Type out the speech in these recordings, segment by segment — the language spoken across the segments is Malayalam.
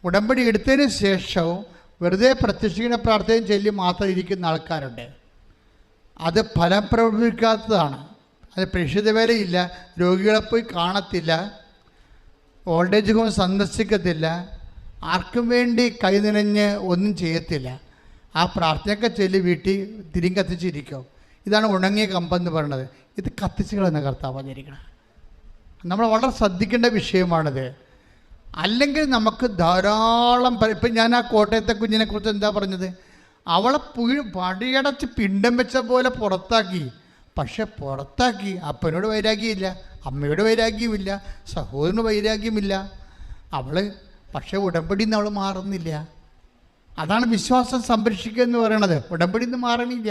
ഉടമ്പടി എടുത്തതിന് ശേഷവും വെറുതെ പ്രത്യക്ഷീണ പ്രാർത്ഥനയും ചൊല്ലി മാത്രം ഇരിക്കുന്ന ആൾക്കാരുണ്ട്. അത് ഫലം പ്രവർത്തിക്കാത്തതാണ്. അത് പ്രേക്ഷിത വേലയില്ല, രോഗികളെ പോയി കാണത്തില്ല, ഓൾഡ് ഏജ് ഹോം സന്ദർശിക്കത്തില്ല, ആർക്കും വേണ്ടി കൈ നിറഞ്ഞ് ഒന്നും ചെയ്യത്തില്ല. ആ പ്രാർത്ഥനയൊക്കെ ചൊല്ലി വീട്ടിൽ തിരിഞ്ഞ് കത്തിച്ചിരിക്കും. ഇതാണ് ഉണങ്ങിയ കമ്പെന്ന് പറയുന്നത്. ഇത് കത്തിച്ച് കളയുന്ന കർത്താവ് വന്നിരിക്കണം. നമ്മൾ വളരെ ശ്രദ്ധിക്കേണ്ട വിഷയമാണിത്. അല്ലെങ്കിൽ നമുക്ക് ധാരാളം ഇപ്പം ഞാൻ ആ കോട്ടയത്തെ കുഞ്ഞിനെക്കുറിച്ച് എന്താ പറഞ്ഞത്, അവളെ പടിയടച്ച് പിണ്ടം വെച്ച പോലെ പുറത്താക്കി. പക്ഷെ പുറത്താക്കി അപ്പനോട് വൈരാഗ്യമില്ല, അമ്മയോട് വൈരാഗ്യമില്ല, സഹോദരന് വൈരാഗ്യമില്ല. അവൾ പക്ഷേ ഉടമ്പടിയിൽ നിന്ന് അവൾ മാറുന്നില്ല. അതാണ് വിശ്വാസം സംരക്ഷിക്കുക എന്ന് പറയണത്. ഉടമ്പടിയിൽ നിന്ന് മാറണില്ല.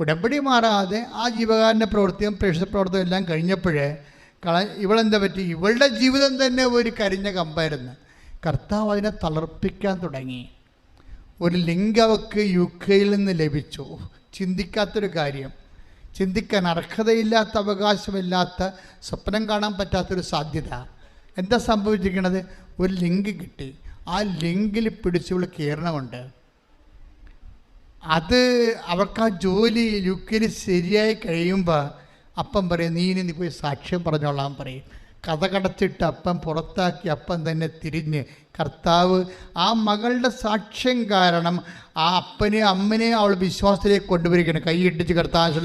ഉടമ്പടി മാറാതെ ആ ജീവകാരുണ്യ പ്രവൃത്തിയും പ്രേക്ഷിത പ്രവർത്തനം എല്ലാം കഴിഞ്ഞപ്പോഴേ ഇവളെന്താ പറ്റി, ഇവളുടെ ജീവിതം തന്നെ ഒരു കരിഞ്ഞ കമ്പായിരുന്നു. കർത്താവ് അതിനെ തളർപ്പിക്കാൻ തുടങ്ങി. ഒരു ലിങ്ക് അവൾക്ക് UK നിന്ന് ലഭിച്ചു. ചിന്തിക്കാത്തൊരു കാര്യം, ചിന്തിക്കാൻ അർഹതയില്ലാത്ത, അവകാശമില്ലാത്ത, സ്വപ്നം കാണാൻ പറ്റാത്തൊരു സാധ്യത. എന്താ സംഭവിച്ചിരിക്കുന്നത്? ഒരു ലിങ്ക് കിട്ടി. ആ ലിങ്കിൽ പിടിച്ചുള്ള കയറണമുണ്ട്. അത് അവർക്ക് ആ ജോലി UK ശരിയായി കഴിയുമ്പോൾ അപ്പം പറയും, നീ പോയി സാക്ഷ്യം പറഞ്ഞോളാൻ പറയും. കഥ കടച്ചിട്ട് അപ്പം പുറത്താക്കി അപ്പം തന്നെ തിരിഞ്ഞ് കർത്താവ് ആ മകളുടെ സാക്ഷ്യം കാരണം ആ അപ്പനെയും അമ്മനെയും അവൾ വിശ്വാസത്തിലേക്ക് കൊണ്ടുവരികയാണ്. കൈയിട്ടിച്ച് കർത്താവ്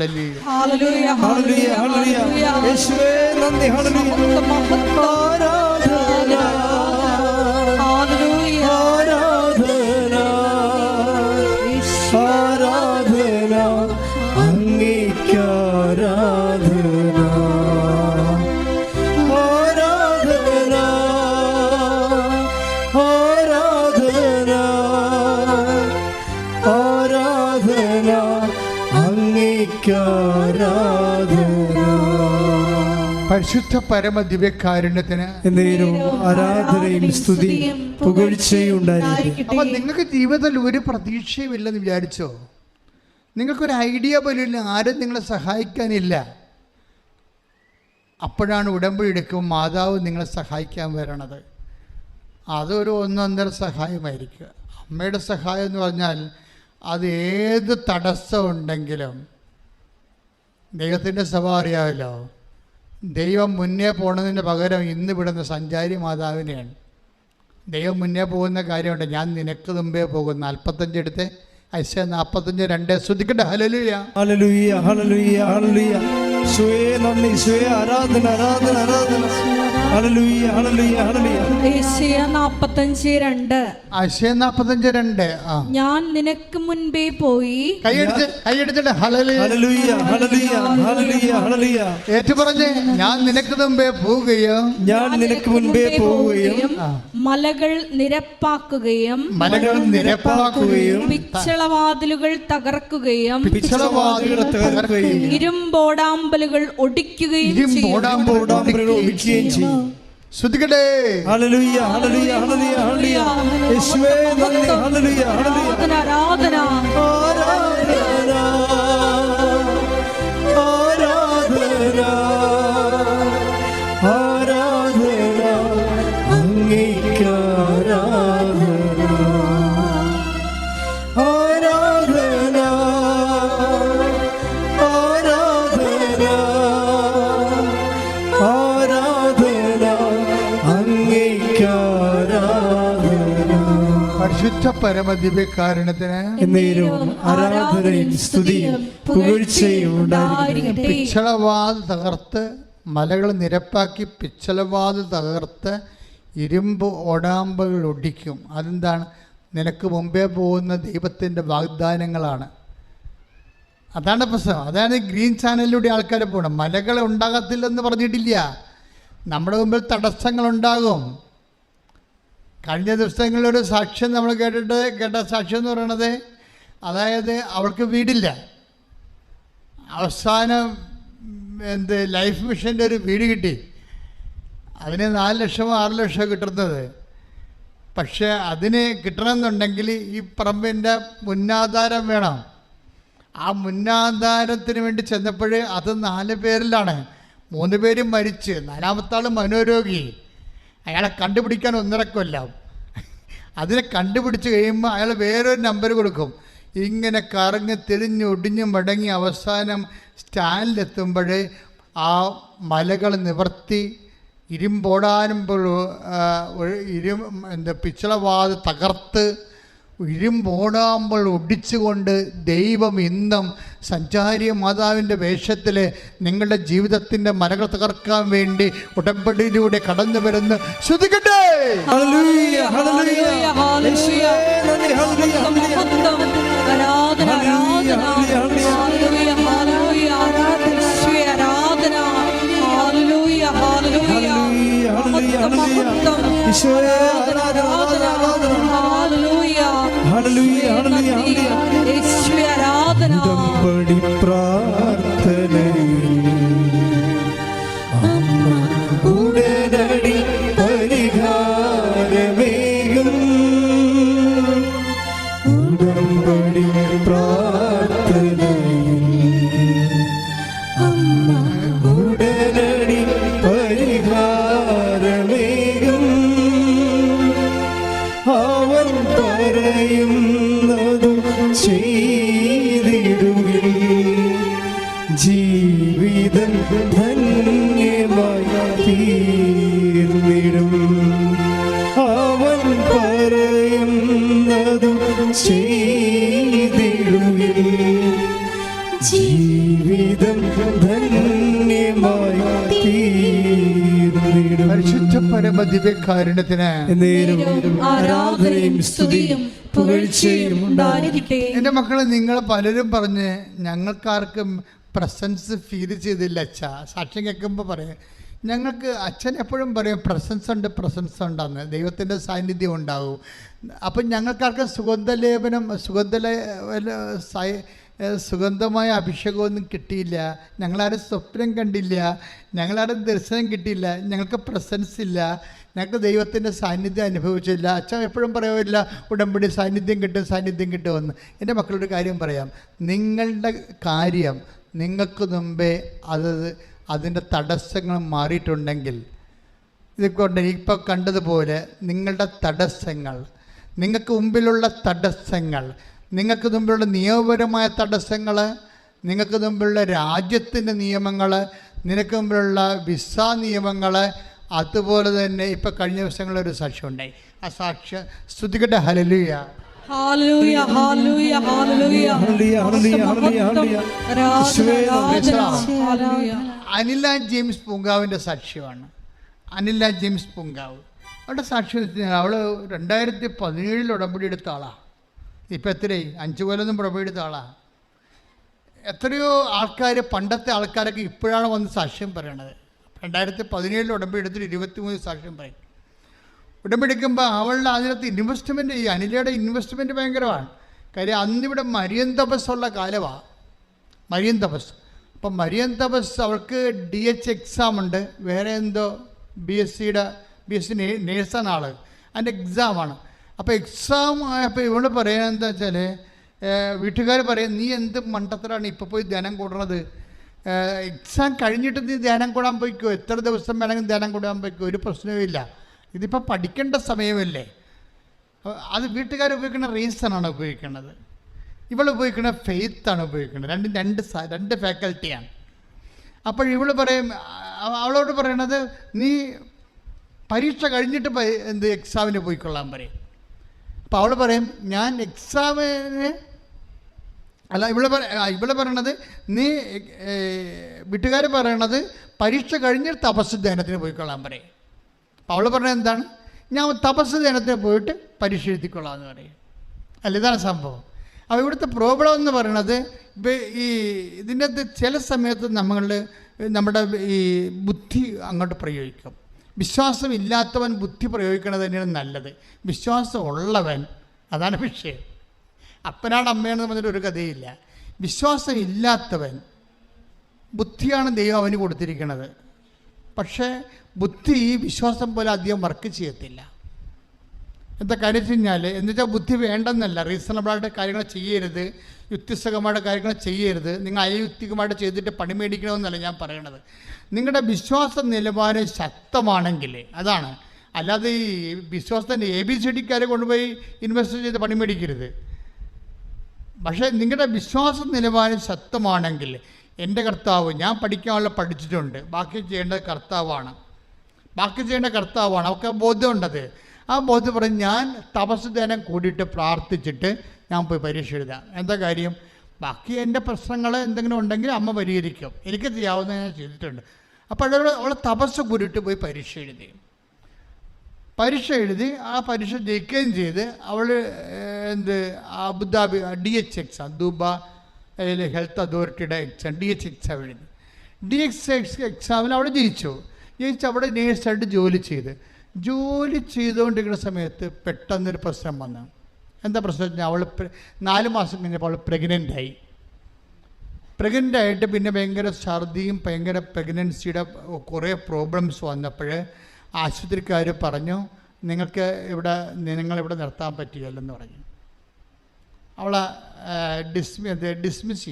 പരിശുദ്ധ പരമ ദിവ്യകാരുണ്യത്തിന് ആരാധനയും സ്തുതിയും പുകഴ്ചയും ഉണ്ടായിരിക്കട്ടെ. അപ്പം നിങ്ങൾക്ക് ജീവിതത്തിൽ ഒരു പ്രതീക്ഷയുമില്ലെന്ന് വിചാരിച്ചോ? നിങ്ങൾക്കൊരു ഐഡിയ പോലും ഇല്ല, ആരും നിങ്ങളെ സഹായിക്കാനില്ല. അപ്പോഴാണ് ഉടമ്പടി എടുക്കുമ്പോൾ മാതാവ് നിങ്ങളെ സഹായിക്കാൻ വരണത്. അതൊരു ഒന്നൊന്നര സഹായമായിരിക്കും. അമ്മയുടെ സഹായം എന്ന് പറഞ്ഞാൽ അത് ഏത് തടസ്സമുണ്ടെങ്കിലും, ദൈവത്തിൻ്റെ സ്വഭാവം അറിയാമല്ലോ, ദൈവം മുന്നേ പോണതിന് പകരം ഇന്ന് വിടുന്ന സഞ്ചാരി മാതാവിനെയാണ്. ദൈവം മുന്നേ പോകുന്ന കാര്യമുണ്ട്. ഞാൻ നിനക്ക് മുമ്പേ പോകും. 45 എടുത്ത് ഐശ്വര്യ 45:2 ശ്രദ്ധിക്കട്ടെ. ഹല്ലേലൂയ ഹല്ലേലൂയ ഹല്ലേലൂയ ഹല്ലേലൂയ. ഈശോയെ നന്ദി, ഈശോയെ ആരാധന ആരാധന ആരാധന. ഹല്ലേലൂയ ഹല്ലേലൂയ ഹല്ലേലൂയ. ഐശ്വര്യ 45:2. ഐശ്വര്യ 45:2. ഞാൻ നിനക്ക് മുൻപേ പോയി. കൈയെടുത്തിട്ട് ഹല്ലേലൂയ ഹല്ലേലൂയ ഹല്ലേലൂയ ഹല്ലേലൂയ ഹല്ലേലൂയ. ഏറ്റുപറഞ്ഞ് ഞാൻ നിനക്ക് മുമ്പേ പോവുകയും ഞാൻ നിനക്ക് മുൻപേ പോവുകയും മലകൾ നിരപ്പാക്കുകയും പിച്ചളവാതിലുകൾ തകർക്കുകയും ഇരുമ്പോടാമ്പലുകൾ ഒടിക്കുകയും ചെയ്യും. ശ്രദ്ധിക്കട്ടെ. ഹല്ലേലൂയ ഹല്ലേലൂയ ഹല്ലേലൂയ ഹല്ലേലൂയ. യേശുവേ നന്ദി. ഹല്ലേലൂയ ഹല്ലേലൂയ. ആരാധന ആരാധന ആരാധന ആരാധന അങ്ങേക്ക് ആരാധന ആരാധന ആരാധന ആരാധന അങ്ങേക്ക് ആരാധന. പരിശുദ്ധ പരമ ദിവ്യകാരുണ്യത്തിന് എന്നേരവും ആരാധനയും സ്തുതിയും പുകഴ്ചയും ഉണ്ടായിരിക്കട്ടെ. പിച്ചളവാതിൽ തകർത്ത് മലകൾ നിരപ്പാക്കി പിച്ചളവാതിൽ തകർത്ത് ഇരുമ്പ് ഓടാമ്പുകൾ ഒടിക്കും. അതെന്താണ്? നിനക്ക് മുമ്പേ പോകുന്ന ദൈവത്തിൻ്റെ വാഗ്ദാനങ്ങളാണ്. അതാണ് പ്രശ്നം. അതാണ് ഗ്രീൻ ചാനലിലൂടെ ആൾക്കാർ പോകണം. മലകൾ ഉണ്ടാകത്തില്ലെന്ന് പറഞ്ഞിട്ടില്ല, നമ്മുടെ മുമ്പിൽ തടസ്സങ്ങളുണ്ടാകും. കഴിഞ്ഞ ദിവസങ്ങളിലൊരു സാക്ഷ്യം നമ്മൾ കേട്ട സാക്ഷ്യം എന്ന് പറയണത്, അതായത് അവൾക്ക് വീടില്ല. അവസാനം ലൈഫ് മിഷൻ്റെ ഒരു വീട് കിട്ടി. അതിന് 4 ലക്ഷമോ 6 ലക്ഷമോ കിട്ടുന്നത്. പക്ഷേ അതിന് കിട്ടണമെന്നുണ്ടെങ്കിൽ ഈ പറമ്പിൻ്റെ മുന്നാധാരം വേണം. ആ മുന്നാധാരത്തിന് വേണ്ടി ചെന്നപ്പോൾ അത് 4 പേരിലാണ്. 3 പേരും മരിച്ച്, 4-ാമത്തെ ആൾ മനോരോഗി. അയാളെ കണ്ടുപിടിക്കാൻ 1.5 കൊല്ലം. അതിനെ കണ്ടുപിടിച്ച് കഴിയുമ്പോൾ അയാൾ വേറൊരു നമ്പർ കൊടുക്കും. ഇങ്ങനെ കറങ്ങി തിരിഞ്ഞ് ഒടിഞ്ഞ് മടങ്ങി അവസാനം സ്റ്റാൻഡിലെത്തുമ്പോൾ ആ മലകൾ നിവർത്തി ഇരുമ്പോടാനുമ്പോൾ പിച്ചളവാത് തകർത്ത് ഇരുമ്പോടാകുമ്പോൾ ഒടിച്ചുകൊണ്ട് ദൈവം ഇന്നും സഞ്ചാരി മാതാവിൻ്റെ വേഷത്തിൽ നിങ്ങളുടെ ജീവിതത്തിൻ്റെ മലകൾ തകർക്കാൻ വേണ്ടി ഉടമ്പടിയിലൂടെ കടന്നു വരുന്ന ശ്രുതിക്കട്ടെ. ഹല്ലേലൂയ ഹല്ലേലൂയ ഹല്ലേലൂയ ആരാധന ആരാധന ഹല്ലേലൂയ ഹല്ലേലൂയ ആരാധന ഹല്ലേലൂയ ഹല്ലേലൂയ ഈശോയെ ആരാധന ഹല്ലേലൂയ ഹല്ലേലൂയ ഹല്ലേലൂയ യേശുവേ ആരാധന. ഉടമ്പടി പ്രാർത്ഥനയിൽ അമ്മ ഉടനടി പരിഹാരമേകും. ഉടമ്പടി പ്രാർത്ഥനയിൽ അമ്മ ഉടനടി പരിഹാരമേകും. അവൻ പറയുന്നതു ചെയ്തിടുകിൽ ജീവിതം ധന്യമായി തീർന്നിടും. അവൻ പറയുന്നതു ചെയ്തിടുകിൽ ജീവിതം ധന്യമായി തീർന്നിടും. പരിശുദ്ധ പരമദിവ്യകാരുണ്യത്തിന് ആരാധനയും സ്തുതിയും പുകഴ്ചയും ഉണ്ടായിരിക്കട്ടെ. എൻ്റെ മക്കളെ, നിങ്ങൾ പലരും പറഞ്ഞ് ഞങ്ങൾക്കാർക്കും പ്രസൻസ് ഫീൽ ചെയ്തില്ല അച്ഛാ. സാക്ഷ്യം കേൾക്കുമ്പോൾ പറയും, ഞങ്ങൾക്ക് അച്ഛൻ എപ്പോഴും പറയും പ്രസൻസ് ഉണ്ട് പ്രസൻസ് ഉണ്ടെന്ന്, ദൈവത്തിൻ്റെ സാന്നിധ്യം ഉണ്ടാവും. അപ്പം ഞങ്ങൾക്കാർക്കും സുഗന്ധമായ അഭിഷേകമൊന്നും കിട്ടിയില്ല, ഞങ്ങളാരും സ്വപ്നം കണ്ടില്ല, ഞങ്ങളാരും ദർശനം കിട്ടിയില്ല, ഞങ്ങൾക്ക് പ്രസൻസ് ഇല്ല, ഞങ്ങൾക്ക് ദൈവത്തിൻ്റെ സാന്നിധ്യം അനുഭവിച്ചില്ല. അച്ഛൻ എപ്പോഴും പറയുമില്ല ഉടമ്പടി സാന്നിധ്യം കിട്ടുമെന്ന്. എൻ്റെ മക്കളൊരു കാര്യം പറയാം, നിങ്ങളുടെ കാര്യം നിങ്ങൾക്ക് മുമ്പേ അതിൻ്റെ തടസ്സങ്ങൾ മാറിയിട്ടുണ്ടെങ്കിൽ, ഇതുകൊണ്ട് ഇപ്പോൾ കണ്ടതുപോലെ നിങ്ങളുടെ തടസ്സങ്ങൾ, നിങ്ങൾക്ക് മുമ്പിലുള്ള തടസ്സങ്ങൾ, നിങ്ങൾക്ക് മുമ്പിലുള്ള നിയമപരമായ തടസ്സങ്ങൾ, നിങ്ങൾക്ക് മുമ്പിലുള്ള രാജ്യത്തിൻ്റെ നിയമങ്ങൾ, നിനക്ക് മുമ്പിലുള്ള വിസ നിയമങ്ങൾ, അതുപോലെ തന്നെ ഇപ്പം കഴിഞ്ഞ ദിവസങ്ങളൊരു സാക്ഷ്യം ഉണ്ടായി. ആ സാക്ഷ്യം സ്തുതിക്കട്ടെ. ഹല്ലേലൂയ ഹല്ലേലൂയ ഹല്ലേലൂയ ഹല്ലേലൂയ ഹല്ലേലൂയ. അനില ജെയിംസ് പൂങ്കാവിൻ്റെ സാക്ഷ്യമാണ്. അനില ജെയിംസ് പൂങ്കാവ് അവളുടെ സാക്ഷ്യം വെച്ച് കഴിഞ്ഞാൽ അവൾ 2017 ഉടമ്പടി എടുത്ത ആളാണ്. ഇപ്പം എത്രയായി? 5 കൊല്ലമൊന്നും ഉടമ്പടി എടുത്ത ആളാണ്. എത്രയോ ആൾക്കാർ, പണ്ടത്തെ ആൾക്കാരൊക്കെ ഇപ്പോഴാണ് വന്ന് സാക്ഷ്യം പറയണത്. 2017 ഉടമ്പടി എടുത്തിട്ട് 23 സാക്ഷ്യം പറയും. ഉടമ്പടിക്കുമ്പോൾ അവളുടെ അതിനകത്ത് ഇൻവെസ്റ്റ്മെൻറ്റ്, ഈ അനിലയുടെ ഇൻവെസ്റ്റ്മെൻറ്റ് ഭയങ്കരമാണ്. കാര്യം അന്നിവിടെ മരിയൻ തപസ്സുള്ള കാലമാണ്. മരിയൻ തപസ്. അപ്പം മരിയൻ തപസ് അവൾക്ക് DH എക്സാം ഉണ്ട്, വേറെ എന്തോ BSc നേഴ്സാണ് ആൾ, അതിൻ്റെ എക്സാമാണ്. അപ്പോൾ എക്സാം ആയപ്പോൾ ഇവള് പറയുന്നത് എന്താ വെച്ചാൽ, വീട്ടുകാർ പറയും നീ എന്ത് മണ്ടത്തരാണ് ഇപ്പോൾ പോയി ധ്യാനം കൂടണത്, എക്സാം കഴിഞ്ഞിട്ട് നീ ധ്യാനം കൂടാൻ പോയിക്കോ, എത്ര ദിവസം വേണമെങ്കിൽ ധ്യാനം കൂടാൻ പോയിക്കോ, ഒരു പ്രശ്നവുമില്ല, ഇതിപ്പോൾ പഠിക്കേണ്ട സമയമല്ലേ. അത് വീട്ടുകാർ ഉപയോഗിക്കുന്ന റീസണാണ് ഉപയോഗിക്കുന്നത്, ഇവൾ ഉപയോഗിക്കുന്ന ഫെയ്ത്താണ് ഉപയോഗിക്കുന്നത്. രണ്ട് ഫാക്കൽറ്റിയാണ്. അപ്പോൾ ഇവൾ പറയും, അവളോട് പറയണത് നീ പരീക്ഷ കഴിഞ്ഞിട്ട് എക്സാമിന് പോയിക്കൊള്ളാൻ പറയും. അപ്പോൾ അവൾ പറയും ഞാൻ എക്സാമിന് അല്ല, ഇവള് പറയണത് നീ വീട്ടുകാർ പറയണത് പരീക്ഷ കഴിഞ്ഞ് തപസ് ധ്യാനത്തിന് പോയിക്കൊള്ളാൻ പറയും. അപ്പോൾ അവൾ പറഞ്ഞത് എന്താണ്, ഞാൻ തപസ് ധ്യാനത്തിന് പോയിട്ട് പരീക്ഷ എഴുതിക്കൊള്ളാം എന്ന് പറയും. അല്ല, ഇതാണ് സംഭവം. അപ്പോൾ ഇവിടുത്തെ പ്രോബ്ലം എന്ന് പറയണത് ഇതിൻ്റെ അകത്ത് ചില സമയത്ത് നമ്മുടെ ഈ ബുദ്ധി അങ്ങോട്ട് പ്രയോഗിക്കും. വിശ്വാസം ഇല്ലാത്തവൻ ബുദ്ധി പ്രയോഗിക്കണത് തന്നെയാണ് നല്ലത്. വിശ്വാസം ഉള്ളവൻ, അതാണ് വിഷയം. അപ്പനാണ് അമ്മയാണെന്ന് പറഞ്ഞിട്ട് ഒരു കഥയില്ല. വിശ്വാസം ഇല്ലാത്തവൻ ബുദ്ധിയാണ് ദൈവം അവന് കൊടുത്തിരിക്കുന്നത്. പക്ഷേ ബുദ്ധി ഈ വിശ്വാസം പോലെ അധികം വർക്ക് ചെയ്യത്തില്ല. എന്താ കാര്യം വെച്ച് കഴിഞ്ഞാൽ, എന്നുവെച്ചാൽ ബുദ്ധി വേണ്ടെന്നല്ല, റീസണബിളായിട്ട് കാര്യങ്ങൾ ചെയ്യരുത്, യുക്തിസഹമായിട്ട് കാര്യങ്ങൾ ചെയ്യരുത്, നിങ്ങൾ അയുക്തികമായിട്ട് ചെയ്തിട്ട് പണി മേടിക്കണമെന്നല്ല ഞാൻ പറയണത്. നിങ്ങളുടെ വിശ്വാസ നിലവാരം ശക്തമാണെങ്കിൽ, അതാണ് അല്ലാതെ ഈ വിശ്വാസത്തിൻ്റെ ABCDക്കാരെ കൊണ്ടുപോയി ഇൻവെസ്റ്റ് ചെയ്ത് പണി മേടിക്കരുത്. പക്ഷേ നിങ്ങളുടെ വിശ്വാസ നിലവാരം ശക്തമാണെങ്കിൽ, എൻ്റെ കർത്താവ്, ഞാൻ പഠിക്കാനുള്ള പഠിച്ചിട്ടുണ്ട്, ബാക്കി ചെയ്യേണ്ടത് കർത്താവാണ്, അവർക്ക് ബോധ്യമുണ്ടത്. ആ ബോധ്യം പറഞ്ഞ് ഞാൻ തപസ് ധ്യാനം കൂടിയിട്ട് പ്രാർത്ഥിച്ചിട്ട് ഞാൻ പോയി പരീക്ഷ എഴുതാം. എന്താ കാര്യം? ബാക്കി എൻ്റെ പ്രശ്നങ്ങൾ എന്തെങ്കിലും ഉണ്ടെങ്കിൽ അമ്മ പരിഹരിക്കും, എനിക്ക് ചെയ്യാവുന്ന ഞാൻ ചെയ്തിട്ടുണ്ട്. അപ്പോൾ അവൾ തപസ് കൂടിയിട്ട് പോയി പരീക്ഷ എഴുതി ആ പരീക്ഷ ജയിക്കുകയും ചെയ്ത് അവൾ Abu Dhabi DH exam, Dubai health അതോറിറ്റിയുടെ എക്സാം DH എക്സാം എഴുതി. DH എക്സാമിൽ അവിടെ ജയിച്ച് അവിടെ നേഴ്സായിട്ട് ജോലി ചെയ്തുകൊണ്ടിരിക്കുന്ന സമയത്ത് പെട്ടെന്നൊരു പ്രശ്നം വന്നു. എന്താ പ്രശ്നം വെച്ചാൽ അവൾ 4 മാസം കഴിഞ്ഞപ്പോൾ അവൾ പ്രഗ്നൻ്റായിട്ട് പിന്നെ ഭയങ്കര ഛർദിയും ഭയങ്കര പ്രഗ്നൻസിയുടെ കുറേ പ്രോബ്ലംസ് വന്നപ്പോൾ ആശുപത്രിക്കാർ പറഞ്ഞു, നിങ്ങളിവിടെ നിർത്താൻ പറ്റുകയില്ലെന്ന് പറഞ്ഞു. അവളെ ഡിസ്മിസ്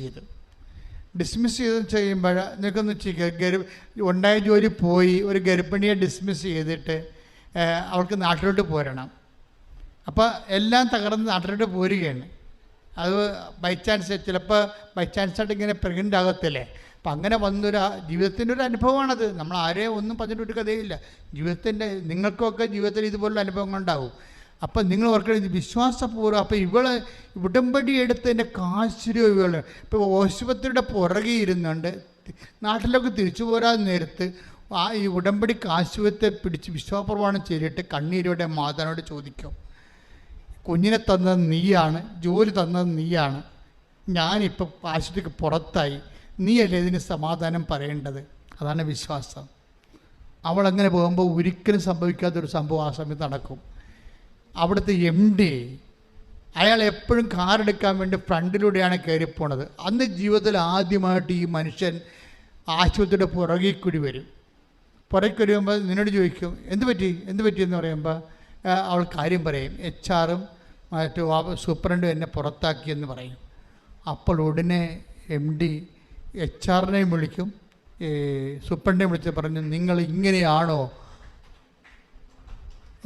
ചെയ്യുമ്പോൾ നിങ്ങൾക്കൊന്ന് ഉണ്ടായ ജോലി പോയി ഒരു ഗർഭിണിയെ ഡിസ്മിസ് ചെയ്തിട്ട് അവൾക്ക് നാട്ടിലോട്ട് പോരണം. അപ്പോൾ എല്ലാം തകർന്ന് നാട്ടിലോട്ട് പോരുകയാണ്. അത് ചിലപ്പോൾ ബൈ ചാൻസായിട്ട് ഇങ്ങനെ പ്രഗ്നൻ്റ് ആകത്തില്ലേ. അപ്പം അങ്ങനെ വന്നൊരു ജീവിതത്തിൻ്റെ ഒരു അനുഭവമാണത്. നമ്മൾ ആരെയും ഒന്നും പറഞ്ഞിട്ടൊരു കഥയില്ല. നിങ്ങൾക്കൊക്കെ ജീവിതത്തിൽ ഇതുപോലുള്ള അനുഭവങ്ങളുണ്ടാവും. അപ്പം നിങ്ങൾ ഓർക്കണം, വിശ്വാസപൂർവ്വം. അപ്പോൾ ഉടമ്പടി എടുത്തതിൻ്റെ കാശ് രൂപകൾ ഇപ്പോൾ ആശുപത്രിയുടെ പുറകെ ഇരുന്നുണ്ട് നാട്ടിലൊക്കെ തിരിച്ചു പോരാൻ നേരത്ത് ഈ ഉടമ്പടി കാശുവത്തെ പിടിച്ച് വിശ്വാസപ്രമാണം ചെയ്തിട്ട് കണ്ണീരോടെ മാതാവിനോട് ചോദിക്കും, കുഞ്ഞിനെ തന്നത് നീയാണ്, ജോലി തന്നത് നീയാണ്, ഞാനിപ്പോൾ ആശുപത്രിക്ക് പുറത്തായി, നീയല്ലേ ഇതിന് സമാധാനം പറയേണ്ടത്. അതാണ് വിശ്വാസം. അവളങ്ങനെ പോകുമ്പോൾ ഒരിക്കലും സംഭവിക്കാത്തൊരു സംഭവം ആ സമയത്ത് നടക്കും. അവിടുത്തെ MD അയാൾ എപ്പോഴും കാറെടുക്കാൻ വേണ്ടി ഫ്രണ്ടിലൂടെയാണ് കയറിപ്പോണത്. അന്ന് ജീവിതത്തിൽ ആദ്യമായിട്ട് ഈ മനുഷ്യൻ ആശുപത്രിയുടെ പുറകിൽ കൂടി വരും. വരുമ്പോൾ നിന്നോട് ചോദിക്കും എന്ത് പറ്റി എന്ന് പറയുമ്പോൾ അവൾ കാര്യം പറയും, HR-ഉം സൂപ്രണ്ടും എന്നെ പുറത്താക്കിയെന്ന് പറയും. അപ്പോൾ ഉടനെ MD HR-നെയും വിളിക്കും, സൂപ്രണ്ടിനെ വിളിച്ച് പറഞ്ഞു, നിങ്ങൾ ഇങ്ങനെയാണോ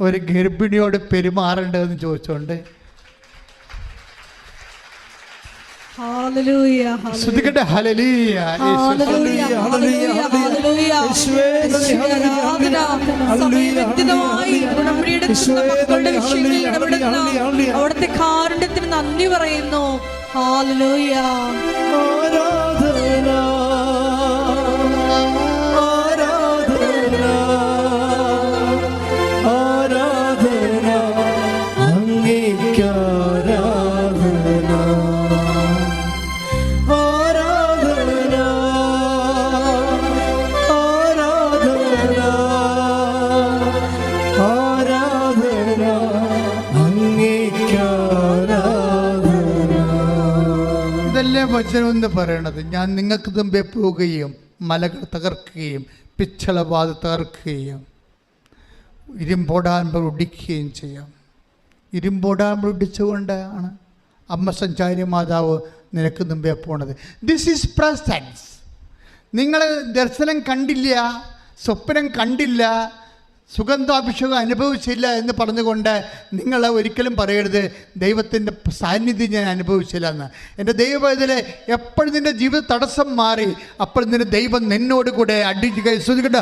ഒരു ഗർഭിണിയോട് പെരുമാറേണ്ടതെന്ന് ചോദിച്ചുകൊണ്ട് അവിടുത്തെ കാരുണ്യത്തിന് നന്ദി പറയുന്നു. ഹല്ലേലൂയ. വചനം എന്ന് പറയണത്, ഞാൻ നിങ്ങൾക്ക് മുമ്പേ പോവുകയും മലകൾ തകർക്കുകയും പിച്ചളവാത തകർക്കുകയും ഇരുമ്പോടാമ്പൽ ഒടിക്കുകയും ചെയ്യാം. ഇരുമ്പോടാമ്പൽ ഒടിച്ചുകൊണ്ടാണ് അമ്മ സഞ്ചാരി മാതാവ് നിനക്ക് മുമ്പേ പോണത്. This is presence. നിങ്ങൾ ദർശനം കണ്ടില്ല, സ്വപ്നം കണ്ടില്ല, സുഗന്ധാഭിഷേകം അനുഭവിച്ചില്ല എന്ന് പറഞ്ഞുകൊണ്ട് നിങ്ങൾ ഒരിക്കലും പറയരുത് ദൈവത്തിൻ്റെ സാന്നിധ്യം ഞാൻ അനുഭവിച്ചില്ല എന്ന്. എൻ്റെ ദൈവത്തിലെ എപ്പോഴും നിൻ്റെ ജീവിത തടസ്സം മാറി അപ്പോൾ നിന്റെ ദൈവം നിന്നോട് കൂടെ അടിച്ചു കഴിച്ചുകൊണ്ട്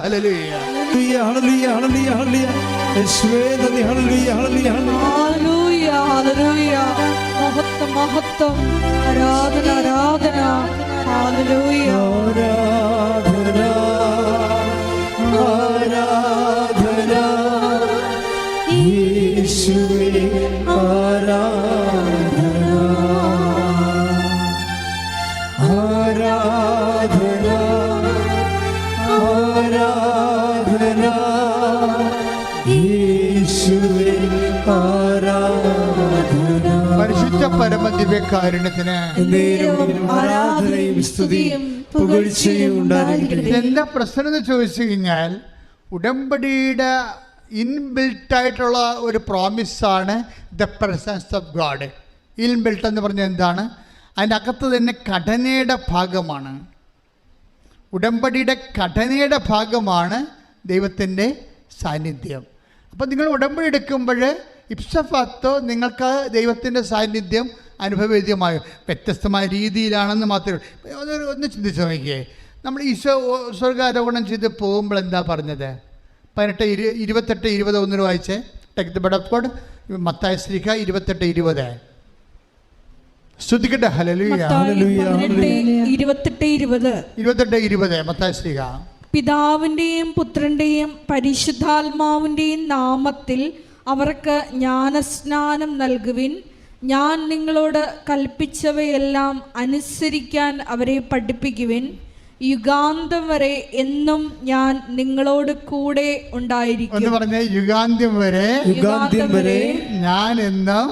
പരിശുദ്ധ പരമദിവ്യകാരുണ്യത്തിന് ആരാധനയും സ്തുതിയും പുകഴ്ചയും ഉണ്ടായിരിക്കട്ടെ. എന്താ പ്രശ്നം എന്ന് ചോദിച്ചു കഴിഞ്ഞാൽ, ഉടമ്പടിയുടെ ഇൻബിൽട്ടായിട്ടുള്ള ഒരു പ്രോമിസാണ് the presence of God. Inbuilt എന്ന് പറഞ്ഞാൽ എന്താണ്? അതിൻ്റെ അകത്ത് തന്നെ ഘടനയുടെ ഭാഗമാണ്. ഉടമ്പടിയുടെ ഘടനയുടെ ഭാഗമാണ് ദൈവത്തിൻ്റെ സാന്നിധ്യം. അപ്പോൾ നിങ്ങൾ ഉടമ്പടി എടുക്കുമ്പോൾ ഇപ്സഫാത്തോ നിങ്ങൾക്ക് ദൈവത്തിൻ്റെ സാന്നിധ്യം അനുഭവവേദ്യമായോ വ്യത്യസ്തമായ രീതിയിലാണെന്ന് മാത്രമേ ഒന്ന് ചിന്തിച്ച് നോക്കിയേ. നമ്മൾ ഈശോ സ്വർഗാരോഹണം ചെയ്ത് പോകുമ്പോൾ എന്താ പറഞ്ഞത്? 28:20 ഒന്നിന് വായിച്ചേ. Take the bed of God. Mathai ശ്ലീഹ 28:20. സ്തുതിക്കട്ടെ. ഹല്ലേലൂയ. 28:20 മത്തായി ശ്ലീഹ. പിതാവിൻ്റെയും പുത്രൻ്റെയും പരിശുദ്ധാത്മാവിൻ്റെയും നാമത്തിൽ അവർക്ക് ജ്ഞാനസ്നാനം നൽകുവിൻ. ഞാൻ നിങ്ങളോട് കൽപ്പിച്ചവയെല്ലാം അനുസരിക്കാൻ അവരെ പഠിപ്പിക്കുവിൻ. യുഗാന്തം വരെ എന്നും ഞാൻ നിങ്ങളോട് കൂടെ ഉണ്ടായിരിക്കും. എന്ന് പറഞ്ഞ യുഗാന്ത്യം വരെ ഞാൻ എന്നും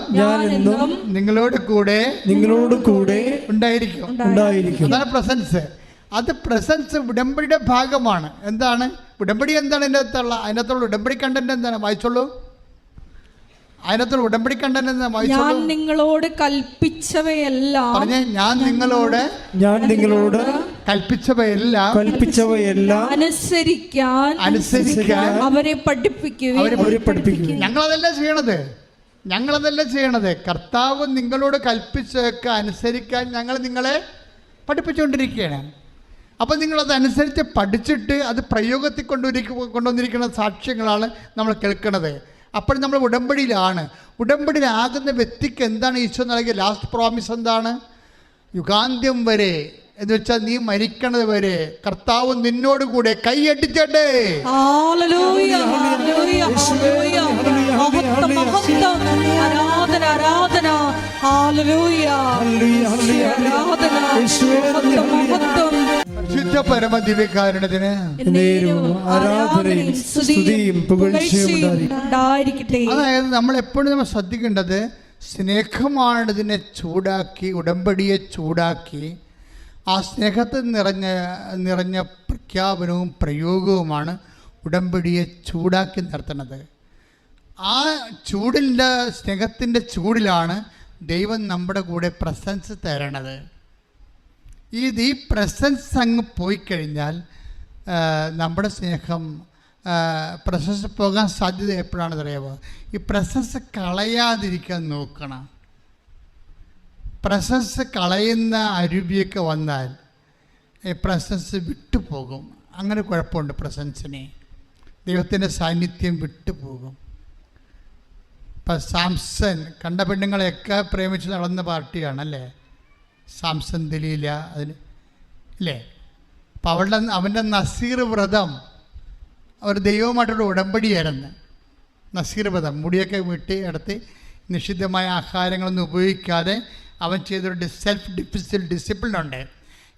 നിങ്ങളോട് കൂടെ ഉണ്ടായിരിക്കും. അതാണ് പ്രസൻസ്. അത് പ്രസൻസ് ഉടമ്പടിയുടെ ഭാഗമാണ്. എന്താണ് ഉടമ്പടി? എന്താണ് അതിനകത്തുള്ള ഉടമ്പടി കണ്ടന്റ്? എന്താണ്? വായിച്ചോളൂ. അതിനകത്തുള്ള ഉടമ്പടി കണ്ടന്റ് എന്താ? വായിച്ചോളൂ. ഞാൻ നിങ്ങളോട് കൽപ്പിച്ചവയെല്ലാം പറഞ്ഞേ. ഞാൻ നിങ്ങളോട് കൽപ്പിച്ചവയെല്ലാം അനുസരിക്കാൻ അവരെ പഠിപ്പിക്കും. ഞങ്ങളതല്ല ചെയ്യണത്. കർത്താവ് നിങ്ങളോട് കൽപ്പിച്ചൊക്കെ അനുസരിക്കാൻ ഞങ്ങൾ നിങ്ങളെ പഠിപ്പിച്ചുകൊണ്ടിരിക്കുകയാണ്. അപ്പം നിങ്ങളതനുസരിച്ച് പഠിച്ചിട്ട് അത് പ്രയോഗത്തിൽ കൊണ്ടുവന്നിരിക്കുന്ന സാക്ഷ്യങ്ങളാണ് നമ്മൾ കേൾക്കുന്നത്. അപ്പോൾ നമ്മൾ ഉടമ്പടിയിലാണ്. ഉടമ്പടിയിലാകുന്ന വ്യക്തിക്ക് എന്താണ് ഈശോ നൽകിയ ലാസ്റ്റ് പ്രോമിസ്? എന്താണ്? യുഗാന്ത്യം വരെ എന്ന് വെച്ചാൽ നീ മരിക്കണത് വരെ കർത്താവ് നിന്നോട് കൂടെ. കൈയടിച്ചേ. ശുദ്ധ പരമദിവ്യകാരുണ്യത്തിന് അതായത് നമ്മൾ എപ്പോഴും ശ്രദ്ധിക്കേണ്ടത് സ്നേഹമാണ് ഇതിനെ ചൂടാക്കി, ഉടമ്പടിയെ ചൂടാക്കി, ആ സ്നേഹത്തിൽ നിറഞ്ഞ പ്രഖ്യാപനവും പ്രയോഗവുമാണ് ഉടമ്പടിയെ ചൂടാക്കി നിർത്തുന്നത്. ആ ചൂടിൻ്റെ സ്നേഹത്തിൻ്റെ ചൂടിലാണ് ദൈവം നമ്മുടെ കൂടെ പ്രസൻസ് തരണത്. ഈ പ്രസൻസ് അങ്ങ് പോയി കഴിഞ്ഞാൽ നമ്മുടെ സ്നേഹം പ്രസൻസ് പോകാൻ സാധ്യത എപ്പോഴാണെന്ന് അറിയാമോ? ഈ പ്രസൻസ് കളയാതിരിക്കാൻ നോക്കണം. പ്രസൻസ് കളയുന്ന അരുവിയൊക്കെ വന്നാൽ പ്രസൻസ് വിട്ടുപോകും. അങ്ങനെ കുഴപ്പമുണ്ട് പ്രസൻസിനെ. ദൈവത്തിൻ്റെ സാന്നിധ്യം വിട്ടുപോകും. ഇപ്പം സാംസൺ കണ്ട പെണ്ണുങ്ങളെയൊക്കെ പ്രേമിച്ച് നടന്ന പാർട്ടിയാണല്ലേ സാംസൺ ദലീല. അതിന് ഇല്ലേ? അപ്പം അവൻ്റെ നസീർ വ്രതം അവർ ദൈവമായിട്ടുള്ള ഉടമ്പടിയായിരുന്നു. നസീർ വ്രതം മുടിയൊക്കെ വെട്ടി എടുത്ത് നിഷിദ്ധമായ ആഹാരങ്ങളൊന്നും ഉപയോഗിക്കാതെ അവൻ ചെയ്തൊരു സെൽഫ് ഡിസിപ്ലിൻ ഉണ്ട്.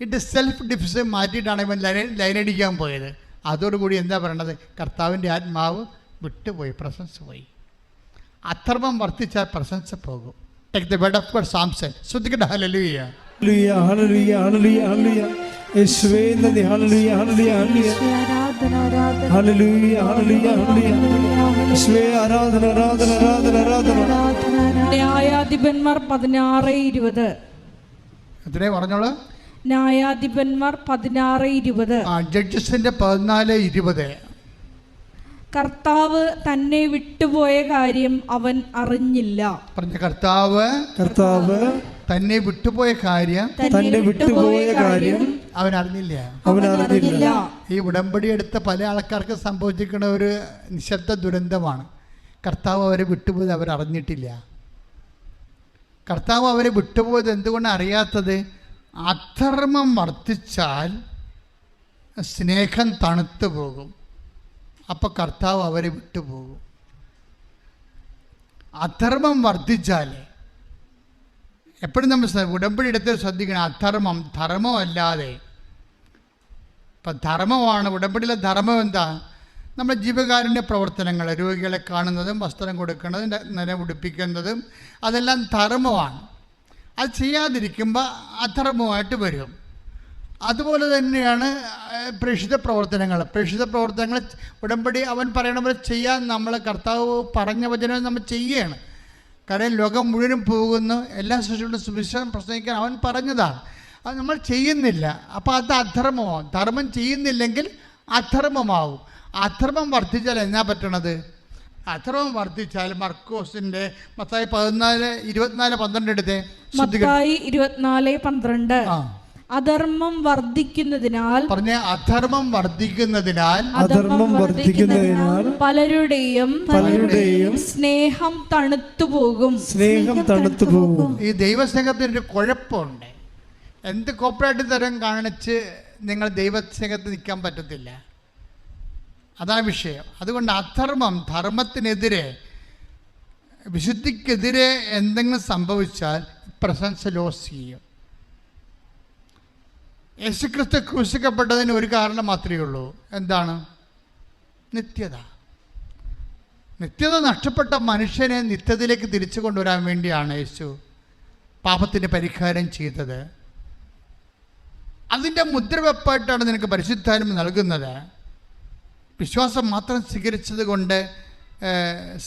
ഈ സെൽഫ് ഡിസിപ്ലിൻ മാറ്റിയിട്ടാണ് ഇവൻ ലൈനടിക്കാൻ പോയത്. അതോടുകൂടി എന്താ പറയണത്? കർത്താവിൻ്റെ ആത്മാവ് വിട്ടുപോയി, പ്രസൻസ് പോയി. അധർമ്മം വർദ്ധിച്ചാൽ പ്രസൻസ് പോകും. Take the bed of God. Samson. ശ്രദ്ധിക്കട്ടെ. ഹല്ലേലൂയ. ഹല്ലേലൂയ ഹല്ലേലൂയ ഹല്ലേലൂയ യേശുവേ നന്ദി. ഹല്ലേലൂയ ഹല്ലേലൂയ ഹല്ലേലൂയ ഹല്ലേലൂയ ഹല്ലേലൂയ ഹല്ലേലൂയ യേശുവേ ആരാധന ആരാധന ആരാധന ആരാധന. ന്യായാധിപന്മാർ 16:20. എത്രേ പറഞ്ഞോളൂ? ന്യായാധിപന്മാർ 16:20. ജഡ്ജസിന്റെ 14:20. കർത്താവ് തന്നെ വിട്ടുപോയ കാര്യം അവൻ അറിഞ്ഞില്ല. പറഞ്ഞ കർത്താവ് തന്നെ വിട്ടുപോയ കാര്യം അവൻ അറിഞ്ഞില്ല. ഈ ഉടമ്പടി എടുത്ത പല ആൾക്കാർക്ക് സംഭവിച്ചിരിക്കുന്ന ഒരു നിശബ്ദ ദുരന്തമാണ്. കർത്താവ് അവരെ വിട്ടുപോയത് അവരറിഞ്ഞിട്ടില്ല. കർത്താവ് അവരെ വിട്ടുപോയത് എന്തുകൊണ്ടാണ് അറിയാത്തത്? അധർമ്മം വർദ്ധിച്ചാൽ സ്നേഹം തണുത്തു പോകും. അപ്പോൾ കർത്താവ് അവരെ വിട്ടുപോകും. അധർമ്മം വർദ്ധിച്ചാൽ എപ്പോഴും നമ്മൾ ഉടമ്പടി എടുത്ത് ശ്രദ്ധിക്കണം. അധർമ്മം ധർമ്മമല്ലാതെ. ഇപ്പം ധർമ്മമാണ് ഉടമ്പടിയിലെ ധർമ്മം. എന്താ? നമ്മുടെ ജീവകാരുണ്യ പ്രവർത്തനങ്ങൾ, രോഗികളെ കാണുന്നതും വസ്ത്രം കൊടുക്കുന്നതും നില ഉടുപ്പിക്കുന്നതും അതെല്ലാം ധർമ്മമാണ്. അത് ചെയ്യാതിരിക്കുമ്പോൾ അധർമ്മമായിട്ട് വരും. അതുപോലെ തന്നെയാണ് പ്രേക്ഷിത പ്രവർത്തനങ്ങൾ. ഉടമ്പടി അവൻ പറയണ പോലെ ചെയ്യാൻ നമ്മൾ കർത്താവ് പറഞ്ഞ വചനം നമ്മൾ ചെയ്യുകയാണ്. കാരണം ലോകം മുഴുവനും പോകുന്നു, എല്ലാ സൃഷ്ടികളും സുവിശേഷം പ്രസംഗിക്കാൻ അവൻ പറഞ്ഞതാണ്. അത് നമ്മൾ ചെയ്യുന്നില്ല. അപ്പോൾ അത് അധർമ്മമാവും. ധർമ്മം ചെയ്യുന്നില്ലെങ്കിൽ അധർമ്മമാവും. അധർമ്മം വർദ്ധിച്ചാൽ എന്നാ പറ്റണത്? അധർമ്മം വർദ്ധിച്ചാൽ മർക്കോസിന്റെ മത്തായി 14:24-12 എടുത്തേ. മത്തായി 24:12. അധർമ്മം വർദ്ധിക്കുന്നതിനാൽ പറഞ്ഞ അധർമ്മം വർദ്ധിക്കുന്നതിനാൽ പലരുടെയും സ്നേഹം തണുത്തുപോകും. ഈ ദൈവസ്നേഹത്തിന് ഒരു കുഴപ്പമുണ്ട്. എന്ത് കോപ്പറേറ്റ് തരം കാണിച്ച് നിങ്ങൾ ദൈവസ്നേഹത്തിൽ നിൽക്കാൻ പറ്റത്തില്ല. അതാണ് വിഷയം. അതുകൊണ്ട് അധർമ്മം, ധർമ്മത്തിനെതിരെ, വിശുദ്ധിക്കെതിരെ എന്തെങ്കിലും സംഭവിച്ചാൽ പ്രസൻസ് ലോസ് ചെയ്യും. യേശുക്രിസ്തു ക്രൂശിക്കപ്പെട്ടതിന് ഒരു കാരണം മാത്രമേ ഉള്ളൂ. എന്താണ്? നിത്യത. നിത്യത നഷ്ടപ്പെട്ട മനുഷ്യനെ നിത്യതയിലേക്ക് തിരിച്ചു കൊണ്ടുവരാൻ വേണ്ടിയാണ് യേശു പാപത്തിന് പരിഹാരം ചെയ്തത്. അതിൻ്റെ മുദ്രവെപ്പായിട്ടാണ് നിനക്ക് പരിശുദ്ധാത്മ നൽകുന്നത്. വിശ്വാസം മാത്രം സ്വീകരിച്ചത് കൊണ്ട്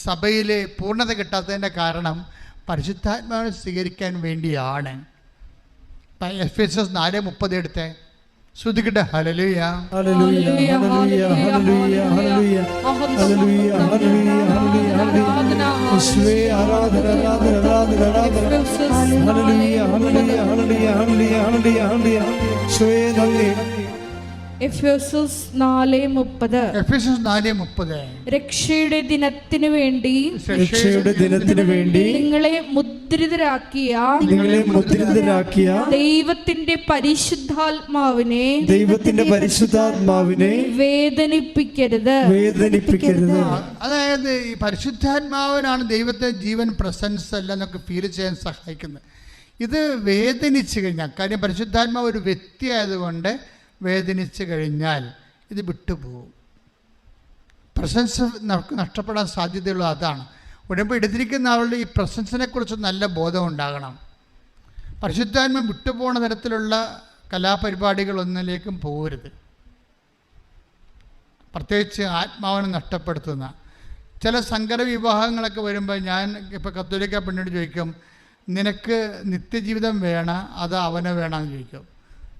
സഭയിൽ പൂർണ്ണത കിട്ടാത്തതിൻ്റെ കാരണം പരിശുദ്ധാത്മാവിനെ സ്വീകരിക്കാൻ വേണ്ടിയാണ്. എഫേസ്യസ് 4:30 എടുത്തേ. ശ്രുതിക്കട്ടെ. ഹല്ലേലൂയ, ഹല്ലേലൂയ, ഹല്ലേലൂയ, ഹല്ലേലൂയ, ഹല്ലേലൂയ, ഹല്ലേലൂയ, ഹല്ലേലൂയ, ഹല്ലേലൂയ. യേശുവേ ആരാധന, ആരാധന, ആരാധന, ആരാധന. ഹല്ലേലൂയ, ഹല്ലേലൂയ, ഹല്ലേലൂയ, ഹല്ലേലൂയ, ഹല്ലേലൂയ, ഹല്ലേലൂയ. യേശുവേ നന്ദി. എഫേസ്യസ് 4:30. എഫേസ്യസ് 4:30. രക്ഷയുടെ ദിനത്തിനു വേണ്ടി നിങ്ങളെ മുദ്രിതരാക്കിയ ദൈവത്തിന്റെ പരിശുദ്ധാത്മാവിനെ വേദനിപ്പിക്കരുത്. അതായത് ഈ പരിശുദ്ധാത്മാവിനാണ് ദൈവത്തെ ജീവൻ, പ്രസൻസ് എല്ലാം നമുക്ക് ഫീൽ ചെയ്യാൻ സഹായിക്കുന്നത്. ഇത് വേദനിച്ചു കഴിഞ്ഞാൽ, കാര്യം പരിശുദ്ധാത്മാവ് ഒരു വ്യക്തി ആയതുകൊണ്ട് വേദനിച്ചു കഴിഞ്ഞാൽ ഇത് വിട്ടുപോകും. പ്രസൻസ് നമുക്ക് നഷ്ടപ്പെടാൻ സാധ്യതയുള്ളത് അതാണ്. ഉടമ്പടി എടുത്തിരിക്കുന്ന ആളുടെ ഈ പ്രസൻസിനെ കുറിച്ച് നല്ല ബോധം ഉണ്ടാകണം. പരിശുദ്ധാത്മ വിട്ടുപോകുന്ന തരത്തിലുള്ള കലാപരിപാടികളൊന്നിലേക്കും പോകരുത്. പ്രത്യേകിച്ച് ആത്മാവിനെ നഷ്ടപ്പെടുത്തുന്ന ചില സങ്കര വിവാഹങ്ങളൊക്കെ വരുമ്പോൾ ഞാൻ ഇപ്പോൾ കത്തോലിക്ക പെണ്ണിനോട് ചോദിക്കും, നിനക്ക് നിത്യജീവിതം വേണം അതോ അവനെ വേണമെന്ന് ചോദിക്കും.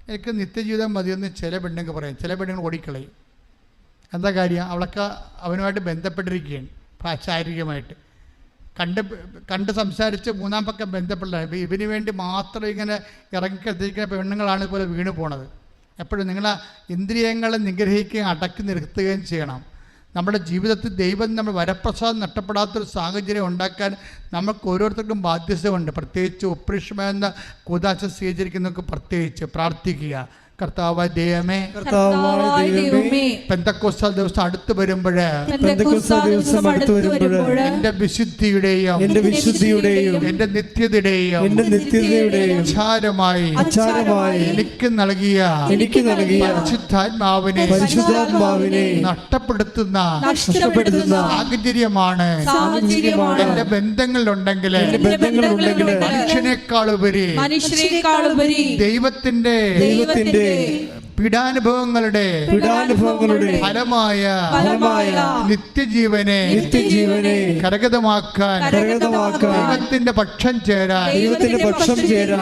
എനിക്ക് നിത്യജീവിതം മതിയെന്ന് ചില പെണ്ണുങ്ങൾ പറയും. ചില പെണ്ണുങ്ങൾ ഓടിക്കളയും. എന്താ കാര്യം? അവളൊക്കെ അവനുമായിട്ട് ബന്ധപ്പെട്ടിരിക്കുകയാണ് ശാരീരികമായിട്ട്. കണ്ട് സംസാരിച്ച് മൂന്നാം പക്കം ബന്ധപ്പെടില്ല. ഇവന് വേണ്ടി മാത്രം ഇങ്ങനെ ഇറങ്ങിക്കെത്തിക്കുന്ന പെണ്ണുങ്ങളാണ് ഇതുപോലെ വീണ് പോണത്. എപ്പോഴും നിങ്ങൾ ഇന്ദ്രിയങ്ങളെ നിഗ്രഹിക്കുകയും അടക്കി നിർത്തുകയും ചെയ്യണം. നമ്മുടെ ജീവിതത്തിൽ ദൈവം നമ്മൾ വരപ്രസാദം നഷ്ടപ്പെടാത്തൊരു സാഹചര്യം ഉണ്ടാക്കാൻ നമുക്ക് ഓരോരുത്തർക്കും ബാധ്യതയുണ്ട്. പ്രത്യേകിച്ച് ഉപ്രീഷമെന്ന കൂദാശ സ്വീകരിക്കുന്നവർക്ക് പ്രത്യേകിച്ച് പ്രാർത്ഥിക്കുക. കർത്താവായ ദൈവമേ, പെന്തക്കോസ്താ ദിവസം അടുത്ത് വരുമ്പോൾ എന്റെ വിശുദ്ധിയുടെയും എന്റെ നിത്യതയുടെയും ആചാരമായി എനിക്ക് നൽകിയ പരിശുദ്ധാത്മാവിനെ നഷ്ടപ്പെടുത്തുന്ന സാഹചര്യമാണ് എന്റെ ബന്ധങ്ങളിലുണ്ടെങ്കിൽ മനുഷ്യനേക്കാളുപരി ദൈവത്തിന്റെ പീഡാനുഭവങ്ങളുടെ ഫലമായ നിത്യജീവനെ കരഗതമാക്കാൻ ദൈവത്തിന്റെ പക്ഷം ചേരാൻ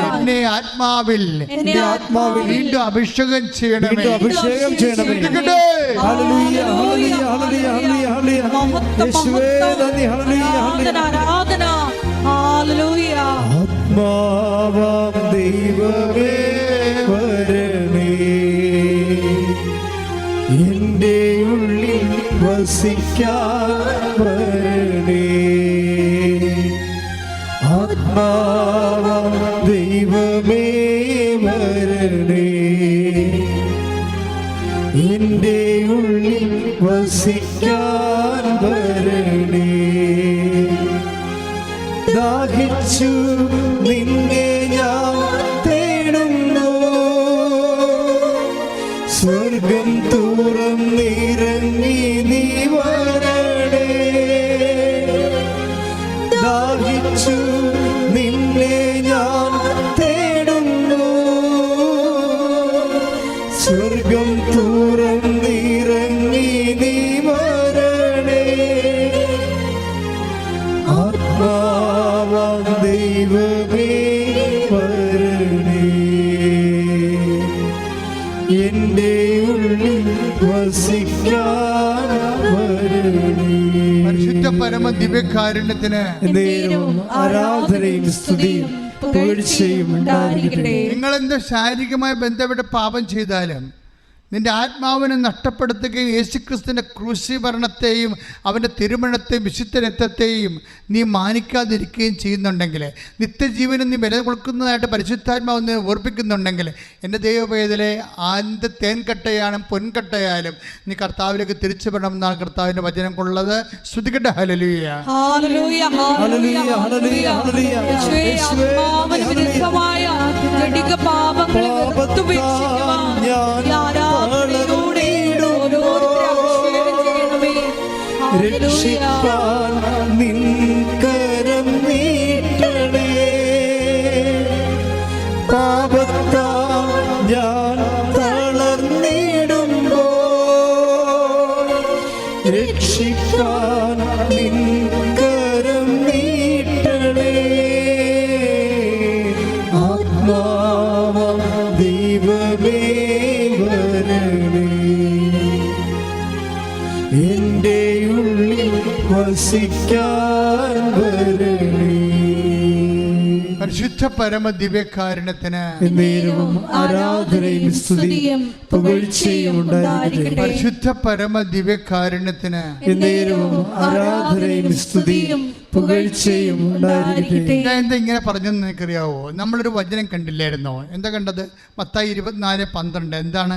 എന്നെ ആത്മാവിൽ വീണ്ടും അഭിഷേകം ചെയ്യണമേ. ആത്മാവാം ദൈവമേ വരണേ, എന്റെ ഉള്ളിൽ വസിക്കാൻ വരണേ. ആത്മാവാം ദൈവമേ വരണേ, എന്റെ ഉള്ളിൽ വസിക്കാൻ വരണേ. ദാഹിച്ചു നിന്നെ ഞാൻ തേടുന്നു, സ്വർഗം തുറന്നിറങ്ങി നീ വരണേ. ദാഹിച്ചു നിന്നെ ഞാൻ തേടുന്നു, സ്വർഗം തുറന്നിറങ്ങി നീ വരണേ. ആത്മാവാം ദൈവമേ വരണേ, എന്റെ ഉള്ളിൽ വസിക്കാൻ വരണേ. പരിശുദ്ധ പരമ ദിവ്യകാരുണ്യത്തിന് എന്നേരവും ആരാധനയും സ്തുതിയും പുകഴ്ചയും ഉണ്ടായിരിക്കട്ടെ. നിങ്ങൾ എന്ത് ശാരീരികമായി ബന്ധപ്പെട്ട് പാപം ചെയ്താലും നിന്റെ ആത്മാവിനെ നഷ്ടപ്പെടുത്തുകയും യേശുക്രിസ്തുവിൻ്റെ ക്രൂശീകരണത്തെയും അവൻ്റെ തിരുമണത്തെയും വിശുദ്ധ രക്തത്തെയും നീ മാനിക്കാതിരിക്കുകയും ചെയ്യുന്നുണ്ടെങ്കിൽ, നിത്യജീവനും നീ വില കൊടുക്കുന്നതായിട്ട് പരിശുദ്ധാത്മാവ് നീ ഓർപ്പിക്കുന്നുണ്ടെങ്കിൽ, എൻ്റെ ദൈവവേദലെ ആന്ത് തേൻകട്ടയാലും പൊൻകട്ടയാലും നീ കർത്താവിലേക്ക് തിരിച്ചു വരണമെന്നാണ് കർത്താവിൻ്റെ വചനം കൊള്ളത്. ശ്രുതികട്ടെ ഹല്ലേലൂയ. ഹല്ലേലൂയ, ഹല്ലേലൂയ, ഹല്ലേലൂയ, ഹല്ലേലൂയ. യേശുവേ, ആത്മാവിന് വിരുദ്ധമായ ജഡിക പാപങ്ങളെ വെറുത്തുപേക്ഷിക്കുവാൻ രക്ഷിപ്പാൻ നിൻ കരം നീട്ടണേ. പാപത്താൽ ഞാൻ തളർന്നിടുമ്പോൾ രക്ഷിപ്പാൻ നിൻ കരം നീട്ടണേ. ആത്മാവ ദൈവമേ വരണേ, എൻ്റെ ഉള്ളിൽ വസിക്കാൻ വരണേ. പരിശുദ്ധ പരമ ദിവ്യകാരുണ്യത്തിന് എന്നേരവും ആരാധനയും സ്തുതിയും പുകഴ്ചയും ഉണ്ടായിരിക്കട്ടെ. പരിശുദ്ധ പരമ ദിവ്യകാരുണ്യത്തിന് എന്നേരവും ആരാധനയും സ്തുതിയും പുകഴ്ചയും ഉണ്ടായിരിക്കട്ടെ. ഞാൻ എന്താ ഇങ്ങനെ പറഞ്ഞെന്ന് നിനക്കറിയാവോ? നമ്മളൊരു വചനം കണ്ടില്ലായിരുന്നോ? എന്താ കണ്ടത്? മത്തായി 24:12. എന്താണ്?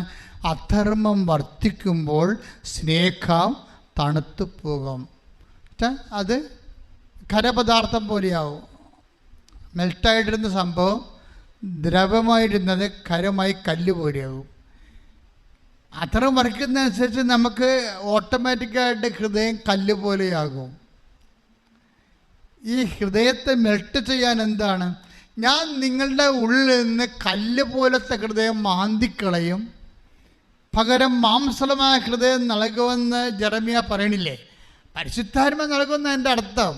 അധർമ്മം വർദ്ധിക്കുമ്പോൾ സ്നേഹം തണുത്തു പോകും. അത് ഖരപദാർത്ഥം പോലെയാവും. മെൽട്ടായിട്ടിരുന്ന സംഭവം ദ്രവമായിരുന്നത് ഖരമായി കല്ല് പോലെയാവും. അധർമ്മം വർദ്ധിക്കുന്നതനുസരിച്ച് നമുക്ക് ഓട്ടോമാറ്റിക്കായിട്ട് ഹൃദയം കല്ല് പോലെയാകും. ഈ ഹൃദയത്തെ മെൽട്ട് ചെയ്യാൻ എന്താണ്? ഞാൻ നിങ്ങളുടെ ഉള്ളിൽ നിന്ന് കല്ല് പോലത്തെ ഹൃദയം മാന്തിക്കളയും, പകരം മാംസളമായ ഹൃദയം നൽകുമെന്ന് ജെറമ്യ പറയണില്ലേ? പരിശുദ്ധാത്മ നൽകുമെന്ന് എൻ്റെ അർത്ഥം.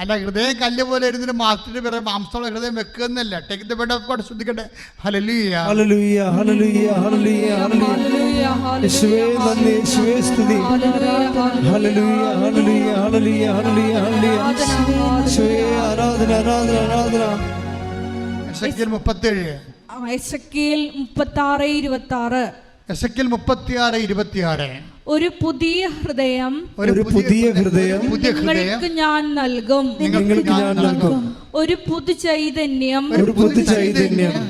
അല്ല ഹൃദയം കല്ല് പോലെ ഇരുന്നിട്ട് മാസ്റ്റർ വേറെ മാംസമുള്ള ഹൃദയം വെക്കുന്നല്ല. Take the bed of God. ശ്രദ്ധിക്കട്ടെ. ഹല്ലേലൂയ, ഹല്ലേലൂയ, ഹല്ലേലൂയ, ഹല്ലേലൂയ, ഹല്ലേലൂയ. യേശുവേ നന്ദി, യേശുവേ സ്തുതി. ഹല്ലേലൂയ, ഹല്ലേലൂയ, ഹല്ലേലൂയ, ഹല്ലേലൂയ, ഹല്ലേലൂയ. യേശുവേ ആരാധന, ആരാധന, ആരാധന. എസെക്കിയേൽ 37. എസെക്കിയേൽ 36:26. എസെക്കിയേൽ 36:26. ഒരു പുതിയ ഹൃദയം നിങ്ങൾക്ക് ഞാൻ നൽകും, ഒരു പുതു ചൈതന്യം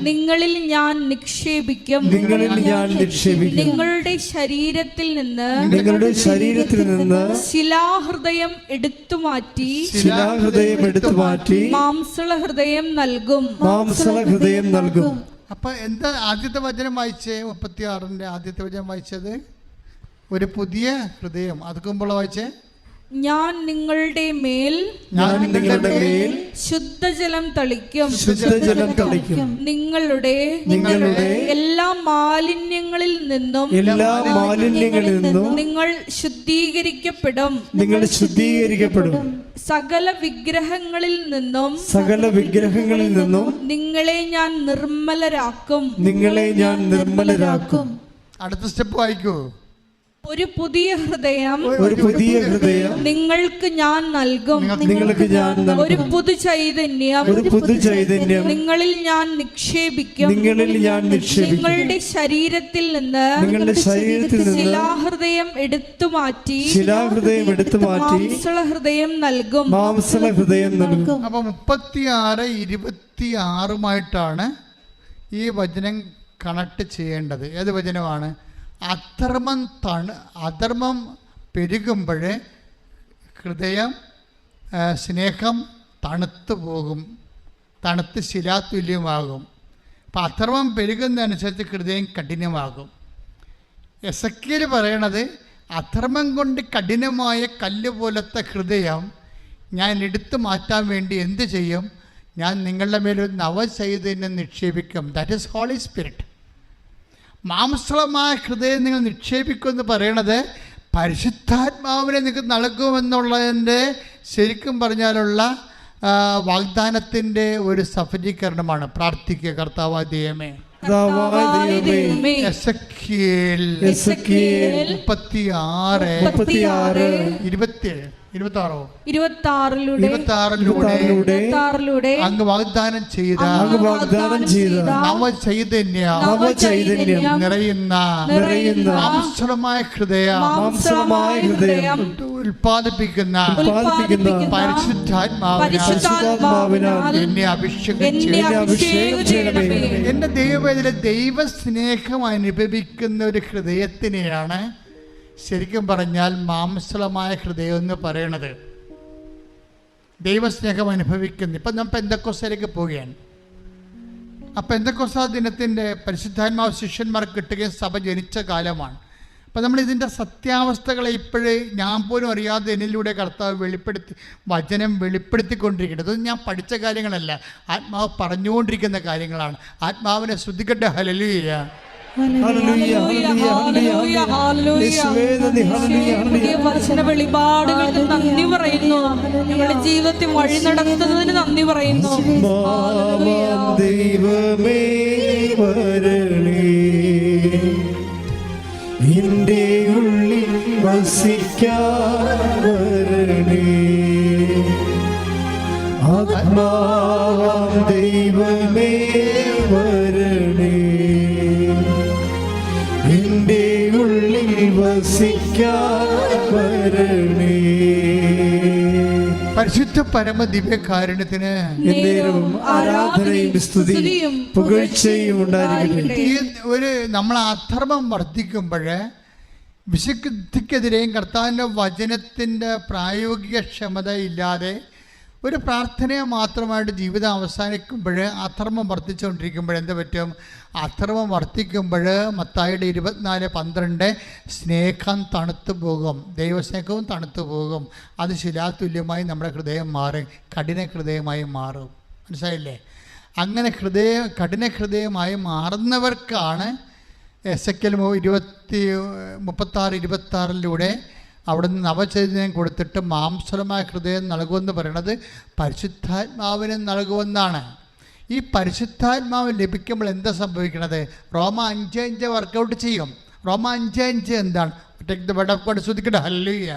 നിങ്ങളിൽ ഞാൻ നിക്ഷേപിക്കും. നിങ്ങളുടെ ശരീരത്തിൽ നിന്ന് ശിലാഹൃദയം എടുത്തുമാറ്റി മാംസള ഹൃദയം നൽകും. അപ്പൊ എന്താ ആദ്യത്തെ വചനം വായിച്ചേ? 36 ആദ്യത്തെ വചനം വായിച്ചത് ഒരു പുതിയ ഹൃദയം. അതുക്കുമ്പോൾ വായിച്ചേ, ഞാൻ നിങ്ങളുടെ മേൽ ശുദ്ധജലം തളിക്കും. നിങ്ങളുടെ എല്ലാ മാലിന്യങ്ങളിൽ നിന്നും നിങ്ങൾ ശുദ്ധീകരിക്കപ്പെടും. സകല വിഗ്രഹങ്ങളിൽ നിന്നും നിങ്ങളെ ഞാൻ നിർമ്മലരാക്കും. അടുത്ത സ്റ്റെപ്പ് വായിക്കൂ. ഒരു പുതിയ ഹൃദയം നിങ്ങൾക്ക് ഞാൻ നൽകും. ഒരു പുതു ചൈതന്യം നിങ്ങളിൽ ഞാൻ നിക്ഷേപിക്കും. നിങ്ങളുടെ ശരീരത്തിൽ നിന്ന് ശിലാഹൃദയം എടുത്തുമാറ്റി മാംസള ഹൃദയം നൽകും. അപ്പൊ 36:26 ഈ വചനം കണക്ട് ചെയ്യേണ്ടത്. ഏത് വചനമാണ്? അധർമ്മം പെരുകുമ്പോൾ ഹൃദയം സ്നേഹം തണുത്തു പോകും, തണുത്ത് ശിലാതുല്യമാകും. അപ്പം അധർമ്മം പെരുകുന്നതനുസരിച്ച് ഹൃദയം കഠിനമാകും. എസെക്കിയേൽ പറയണത് അധർമ്മം കൊണ്ട് കഠിനമായ കല്ല് പോലത്തെ ഹൃദയം ഞാൻ എടുത്തു മാറ്റാൻ വേണ്ടി എന്ത് ചെയ്യും? ഞാൻ നിങ്ങളുടെ മേലൊരു നവചൈതന്യം നിക്ഷേപിക്കും. That is holy spirit. മാംസളമായ ഹൃദയം നിങ്ങൾ നിക്ഷേപിക്കുമെന്ന് പറയണത് പരിശുദ്ധാത്മാവിനെ നിങ്ങൾക്ക് നൽകുമെന്നുള്ളതിൻ്റെ ശരിക്കും പറഞ്ഞാലുള്ള വാഗ്ദാനത്തിൻ്റെ ഒരു സഫലീകരണമാണ്. പ്രാർത്ഥിക്കുക, കർത്താവായ ദൈവമേ. എസെക്കിയേൽ 36:27. 26-ലൂടെ അങ്ങ് വാഗ്ദാനം ചെയ്ത നവചൈതന്യം നിറയുന്ന മാംസളമായ ഹൃദയം ഉൽപ്പാദിപ്പിക്കുന്ന പരിശുദ്ധാത്മാവിനാൽ എന്നെ അഭിഷേകം ചെയ്യണമേ. എന്റെ ദൈവവേദന ദൈവസ്നേഹം അനുഭവിക്കുന്ന ഒരു ഹൃദയത്തിനെയാണ് ശരിക്കും പറഞ്ഞാൽ മാംസളമായ ഹൃദയം എന്ന് പറയണത്. ദൈവസ്നേഹം അനുഭവിക്കുന്നു. ഇപ്പം നമ്മൾ പെന്തക്കോസ്തിലേക്ക് പോവുകയാണ്. ആ പെന്തക്കോസ്താ ദിനത്തിൻ്റെ പരിശുദ്ധാത്മാവ് ശിഷ്യന്മാർക്ക് കിട്ടുകയും സഭ ജനിച്ച കാലമാണ്. അപ്പം നമ്മൾ ഇതിൻ്റെ സത്യാവസ്ഥകളെ ഇപ്പോഴേ ഞാൻ പോലും അറിയാതെ എന്നിലൂടെ കർത്താവ് വചനം വെളിപ്പെടുത്തിക്കൊണ്ടിരിക്കുന്നത്. ഇത് ഞാൻ പഠിച്ച കാര്യങ്ങളല്ല, ആത്മാവ് പറഞ്ഞുകൊണ്ടിരിക്കുന്ന കാര്യങ്ങളാണ്. ആത്മാവിനെ ശ്രദ്ധിക്കട്ടെ. ഹല്ലേലൂയ. വചന വെളിപാടുകൾക്ക് നന്ദി പറയുന്നു. ഞങ്ങളുടെ ജീവിതത്തിൽ വഴി നടത്തുന്നതിന് നന്ദി പറയുന്നു. ദൈവമേ വരണേ, എന്റെ ഉള്ളിൽ വസിക്കാൻ വരണേ. ആത്മാവാം ദൈവമേ വരണേ, എന്റെ ഉള്ളിൽ വസിക്കാൻ വരണേ. പരിശുദ്ധ പരമ ദിവ്യകാരുണ്യത്തിന് ആരാധനയും സ്തുതിയും പുകഴ്ചയും ഉണ്ടായിരിക്കട്ടെ. നമ്മൾ അധർമ്മം വർദ്ധിക്കുമ്പോൾ വിശുദ്ധിക്കെതിരെയും കർത്താവിൻ്റെ വചനത്തിൻ്റെ പ്രായോഗിക ക്ഷമത ഇല്ലാതെ ഒരു പ്രാർത്ഥനയെ മാത്രമായിട്ട് ജീവിതം അവസാനിക്കുമ്പോൾ അധർമ്മം വർദ്ധിച്ചുകൊണ്ടിരിക്കുമ്പോൾ എന്ത് പറ്റും? അധർമ്മം വർദ്ധിക്കുമ്പോൾ മത്തായിയുടെ 24:12 സ്നേഹം തണുത്തു പോകും, ദൈവസ്നേഹവും തണുത്തു പോകും. അത് ശിലാതുല്യമായി നമ്മുടെ ഹൃദയം മാറും, കഠിന ഹൃദയമായി മാറും. മനസ്സിലായില്ലേ? അങ്ങനെ കഠിന ഹൃദയമായി മാറുന്നവർക്കാണ് എസെക്കിയേൽ 36:26 അവിടുന്ന് നവചൈതന്യം കൊടുത്തിട്ട് മാംസളമായ ഹൃദയം നൽകുമെന്ന് പറയുന്നത് പരിശുദ്ധാത്മാവിനെ നൽകുമെന്നാണ്. ഈ പരിശുദ്ധാത്മാവ് ലഭിക്കുമ്പോൾ എന്താ സംഭവിക്കുന്നത്? റോമ 5:5 വർക്കൗട്ട് ചെയ്യും. റോമ 5:5 എന്താണ്? ശ്രദ്ധിക്കട്ടെ. ഹല്ലേലൂയ.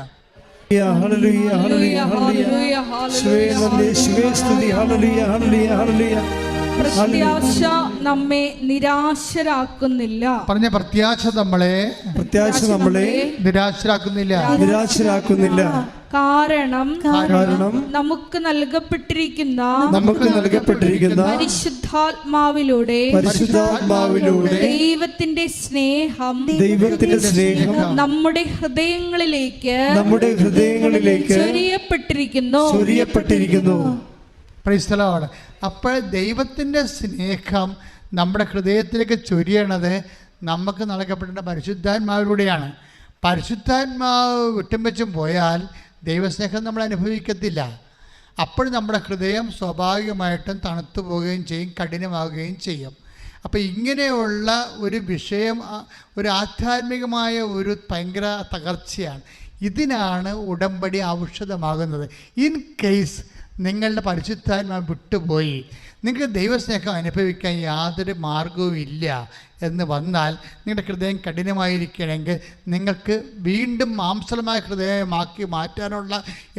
പ്രത്യാശ നമ്മെ നിരാശരാക്കുന്നില്ല. പറഞ്ഞ പ്രത്യാശ നമ്മളെ നിരാശരാക്കുന്നില്ല. കാരണം നമുക്ക് നൽകപ്പെട്ടിരിക്കുന്ന പരിശുദ്ധാത്മാവിലൂടെ ദൈവത്തിന്റെ സ്നേഹം നമ്മുടെ ഹൃദയങ്ങളിലേക്ക് ചൊരിയപ്പെട്ടിരിക്കുന്നു. പ്രൈസ്തലോർഡ്. അപ്പോൾ ദൈവത്തിൻ്റെ സ്നേഹം നമ്മുടെ ഹൃദയത്തിലേക്ക് ചൊരിയണത് നമുക്ക് നൽകപ്പെട്ട പരിശുദ്ധാത്മാവിലൂടെയാണ്. പരിശുദ്ധാത്മാവ് വിട്ടും വെച്ചും പോയാൽ ദൈവസ്നേഹം നമ്മൾ അനുഭവിക്കത്തില്ല. അപ്പോൾ നമ്മുടെ ഹൃദയം സ്വാഭാവികമായിട്ടും തണുത്തു പോവുകയും ചെയ്യും, കഠിനമാവുകയും ചെയ്യും. അപ്പോൾ ഇങ്ങനെയുള്ള ഒരു വിഷയം, ഒരു ആധ്യാത്മികമായ ഒരു ഭയങ്കര തകർച്ചയാണ്. ഇതിനാണ് ഉടമ്പടി ഔഷധമാകുന്നത്. ഇൻ കേസ് നിങ്ങളുടെ പരിശുദ്ധാത്മാവ് വിട്ടുപോയി, നിങ്ങൾക്ക് ദൈവസ്നേഹം അനുഭവിക്കാൻ യാതൊരു മാർഗവും ഇല്ല എന്ന് വന്നാൽ, നിങ്ങളുടെ ഹൃദയം കഠിനമായിരിക്കണമെങ്കിൽ നിങ്ങൾക്ക് വീണ്ടും മാംസളമായ ഹൃദയമാക്കി മാറ്റാനുള്ള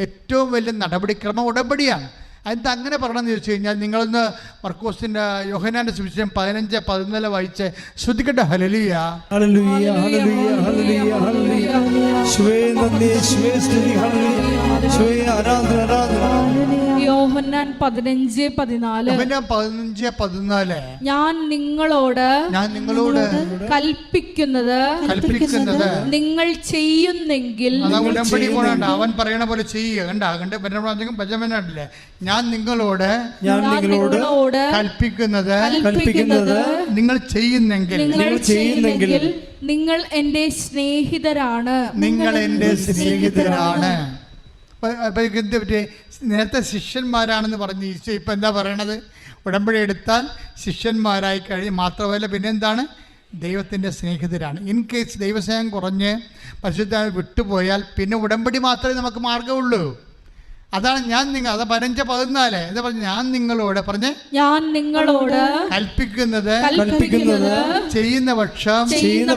ഏറ്റവും വലിയ നടപടിക്രമം ഉടമ്പടിയാണ്. അതെന്താ അങ്ങനെ പറയണമെന്ന് ചോദിച്ചു കഴിഞ്ഞാൽ, നിങ്ങളൊന്ന് മർക്കോസിൻ്റെ യോഹന്നാൻ്റെ സുവിശേഷം 15:14 വായിച്ച് ശ്രദ്ധിക്കട്ടെ. ഹല്ലേലൂയ. യോഹന്നാൻ 15:14 ഞാൻ നിങ്ങളോട് കൽപ്പിക്കുന്നത് നിങ്ങൾ ചെയ്യുന്നെങ്കിൽ. ഉടമ്പടി പോകണ്ട, അവൻ പറയണ പോലെ ചെയ്യുക. കണ്ടില്ലേ? ഞാൻ നിങ്ങളോട് കൽപ്പിക്കുന്നത് നിങ്ങൾ ചെയ്യുന്നെങ്കിൽ നിങ്ങൾ എൻ്റെ സ്നേഹിതരാണ്. നേരത്തെ ശിഷ്യന്മാരാണെന്ന് പറഞ്ഞ് ഈശോ ഇപ്പം എന്താ പറയണത്? ഉടമ്പടി എടുത്താൽ ശിഷ്യന്മാരായി കഴിഞ്ഞ് മാത്രമല്ല, പിന്നെന്താണ്? ദൈവത്തിൻ്റെ സ്നേഹിതരാണ്. ഇൻ കേസ് ദൈവസ്നേഹം കുറഞ്ഞ് പരിശുദ്ധാത്മാവ് വിട്ടുപോയാൽ പിന്നെ ഉടമ്പടി മാത്രമേ നമുക്ക് മാർഗമുള്ളൂ. അതാണ് ഞാൻ നിങ്ങൾ, അത് 15:14 എന്താ പറഞ്ഞു? ഞാൻ നിങ്ങളോട് പറഞ്ഞ് ഞാൻ നിങ്ങളോട് കൽപ്പിക്കുന്നത് ചെയ്യുന്ന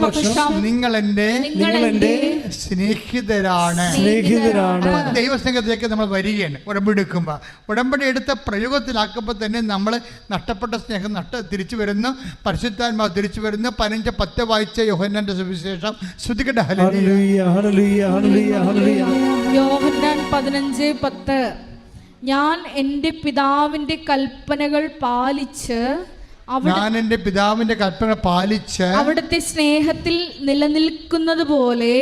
പക്ഷം നിങ്ങൾ എൻ്റെ സ്നേഹിതരാണ്. ദൈവസ്നേഹത്തിലേക്ക് നമ്മൾ വരികയാണ് ഉടമ്പടി എടുക്കുമ്പോൾ. ഉടമ്പടി എടുത്ത പ്രയോഗത്തിലാക്കുമ്പോൾ തന്നെ നമ്മൾ നഷ്ടപ്പെട്ട സ്നേഹം തിരിച്ചു വരുന്നു, പരിശുദ്ധാത്മാവ് തിരിച്ചു വരുന്നു. 15:10 വായിച്ച യോഹന്നാന്റെ സുവിശേഷം ശ്രുതികട്ടെ. യോഹന്നാൻ 15:10 ഞാൻ എൻ്റെ പിതാവിൻ്റെ കൽപ്പനകൾ പാലിച്ച് അവിടുത്തെ സ്നേഹത്തിൽ നിലനിൽക്കുന്നത് പോലെ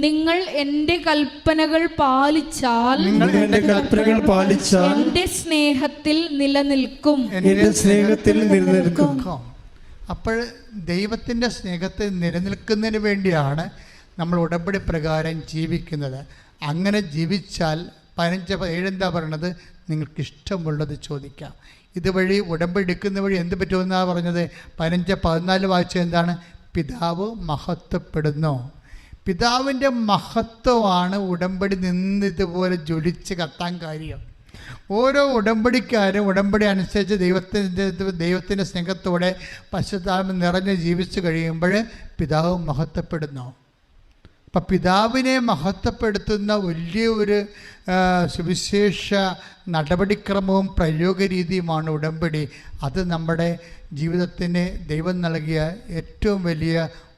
നിങ്ങൾ എൻ്റെ കൽപ്പനകൾ പാലിച്ചാൽ എൻ്റെ സ്നേഹത്തിൽ നിലനിൽക്കും. അപ്പോൾ ദൈവത്തിൻ്റെ സ്നേഹത്തിൽ നിലനിൽക്കുന്നതിന് വേണ്ടിയാണ് നമ്മൾ ഉടമ്പടി പ്രകാരം ജീവിക്കുന്നത്. അങ്ങനെ ജീവിച്ചാൽ 15:7 എന്താ പറയണത്? നിങ്ങൾക്കിഷ്ടമുള്ളത് ചോദിക്കാം. ഇതുവഴി ഉടമ്പടി എടുക്കുന്ന വഴി എന്ത് പറ്റുമെന്നാണ് പറഞ്ഞത്? 15:14 വായിച്ച എന്താണ്? പിതാവ് മഹത്വപ്പെടുന്നു. പിതാവിൻ്റെ മഹത്വമാണ് ഉടമ്പടി നിന്ന് ഇതുപോലെ ജ്വലിച്ച് കത്താൻ കാര്യം. ഓരോ ഉടമ്പടിക്കാരും ഉടമ്പടി അനുസരിച്ച് ദൈവത്തിൻ്റെ സ്നേഹത്തോടെ പരിശുദ്ധാത്മ നിറഞ്ഞ് ജീവിച്ചു കഴിയുമ്പോൾ പിതാവ് മഹത്വപ്പെടുന്നു. അപ്പം പിതാവിനെ മഹത്വപ്പെടുത്തുന്ന വലിയൊരു സുവിശേഷ നടപടിക്രമവും പ്രയോഗരീതിയുമാണ് ഉടമ്പടി. അത് നമ്മുടെ ജീവിതത്തിന് ദൈവം നൽകിയ ഏറ്റവും വലിയ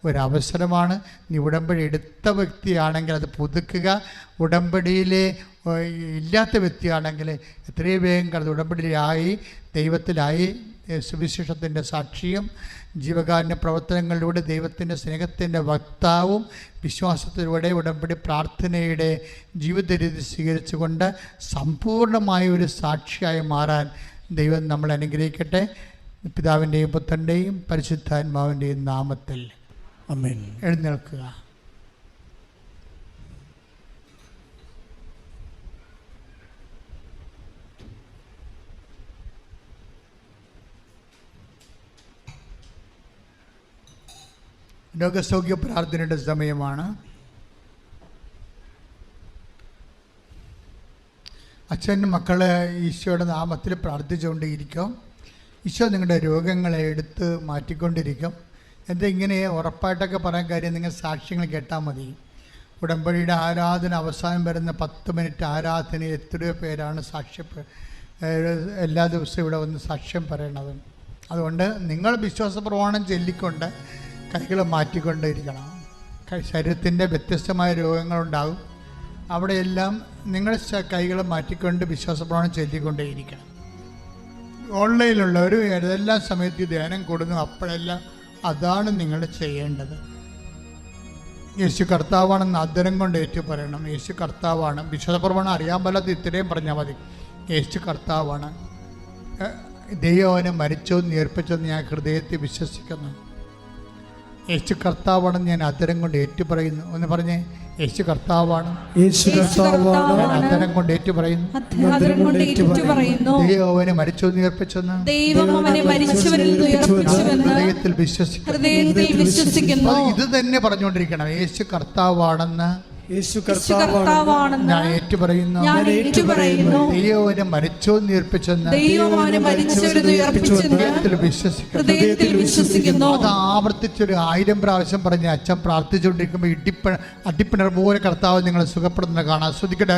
ഒരവസരമാണ്. നീ ഉടമ്പടി എടുത്ത വ്യക്തിയാണെങ്കിൽ അത് പുതുക്കുക. ഉടമ്പടിയിലെ ഇല്ലാത്ത വ്യക്തിയാണെങ്കിൽ എത്രയും വേഗം കടന്ന് ഉടമ്പടിയിലായി ദൈവത്തിലായി സുവിശേഷത്തിൻ്റെ സാക്ഷിയും ജീവകാരുണ്യ പ്രവർത്തനങ്ങളിലൂടെ ദൈവത്തിൻ്റെ സ്നേഹത്തിൻ്റെ വക്താവും വിശ്വാസത്തിലൂടെ ഉടമ്പടി പ്രാർത്ഥനയുടെ ജീവിത രീതി സ്വീകരിച്ചുകൊണ്ട് സമ്പൂർണ്ണമായ ഒരു സാക്ഷിയായി മാറാൻ ദൈവം നമ്മളെ അനുഗ്രഹിക്കട്ടെ. പിതാവിൻ്റെയും പുത്രൻ്റെയും പരിശുദ്ധാത്മാവിൻ്റെയും നാമത്തിൽ ആമേൻ. എഴുന്നേൽക്കുക. രോഗസൗഖ്യ പ്രാർത്ഥനയുടെ സമയമാണ്. അച്ഛനും മക്കളെ ഈശോയുടെ നാമത്തിൽ പ്രാർത്ഥിച്ചുകൊണ്ടിരിക്കും. ഈശോ നിങ്ങളുടെ രോഗങ്ങളെ എടുത്ത് മാറ്റിക്കൊണ്ടിരിക്കും. എന്താ ഇങ്ങനെ ഉറപ്പായിട്ടൊക്കെ പറയാൻ കാര്യം? നിങ്ങൾ സാക്ഷ്യങ്ങൾ കേട്ടാൽ മതി. ഉടമ്പടിയുടെ ആരാധന അവസാനം വരുന്ന 10 മിനിറ്റ് ആരാധനയിൽ എത്രയോ പേരാണ് എല്ലാ ദിവസവും ഇവിടെ വന്ന് സാക്ഷ്യം പറയണത്. അതുകൊണ്ട് നിങ്ങൾ വിശ്വാസപ്രമാണം ചൊല്ലിക്കൊണ്ട് കൈകൾ മാറ്റിക്കൊണ്ടിരിക്കണം. ശരീരത്തിൻ്റെ വ്യത്യസ്തമായ രോഗങ്ങളുണ്ടാകും. അവിടെയെല്ലാം നിങ്ങൾ കൈകൾ മാറ്റിക്കൊണ്ട് വിശ്വാസപ്രമാണം ചൊല്ലിക്കൊണ്ടേയിരിക്കണം. ഓൺലൈനിലുള്ളവർ ഏതെല്ലാം സമയത്ത് ധ്യാനം കൊടുന്നു അപ്പോഴെല്ലാം അതാണ് നിങ്ങൾ ചെയ്യേണ്ടത്. യേശു കർത്താവാണെന്ന് ആദരം കൊണ്ട് ഏറ്റു പറയണം. യേശു കർത്താവാണ്. വിശ്വാസപ്രമാണം അറിയാൻ പാടില്ലാത്ത ഇത്രയും പറഞ്ഞാൽ മതി. യേശു കർത്താവാണ്. ദൈവം അവനെ മരിച്ചോന്ന് ഏർപ്പിച്ചെന്ന് ഞാൻ ഹൃദയത്തിൽ വിശ്വസിക്കുന്നു. യേശു കർത്താവാണെന്ന് ഞാൻ ആദരം കൊണ്ട് ഏറ്റു പറയുന്നു. ഒന്ന് പറഞ്ഞേ, യേശു കർത്താവാണ്. ആദരം കൊണ്ട് ഏറ്റു പറയുന്നു. ദൈവം അവനെ മരിച്ചോന്ന് ഉയർപ്പിച്ചെന്ന് ഹൃദയത്തിൽ വിശ്വസിക്കുന്നു. ഇത് തന്നെ പറഞ്ഞുകൊണ്ടിരിക്കണം. യേശു കർത്താവാണെന്ന് ഞാൻ ഏറ്റുപറയുന്നു. ദൈവം മരിച്ചോന്ന് ഉയർപ്പിച്ചെന്ന് വിശ്വസിക്കുന്നു. അത് ആവർത്തിച്ചൊരു 1000 പ്രാവശ്യം പറഞ്ഞ് അച്ഛൻ പ്രാർത്ഥിച്ചുകൊണ്ടിരിക്കുമ്പോൾ അടിപ്പിണർ പോലെ കർത്താവ് നിങ്ങളെ സുഖപ്പെടുന്നത് കാണാൻ ശ്രദ്ധിക്കട്ടെ.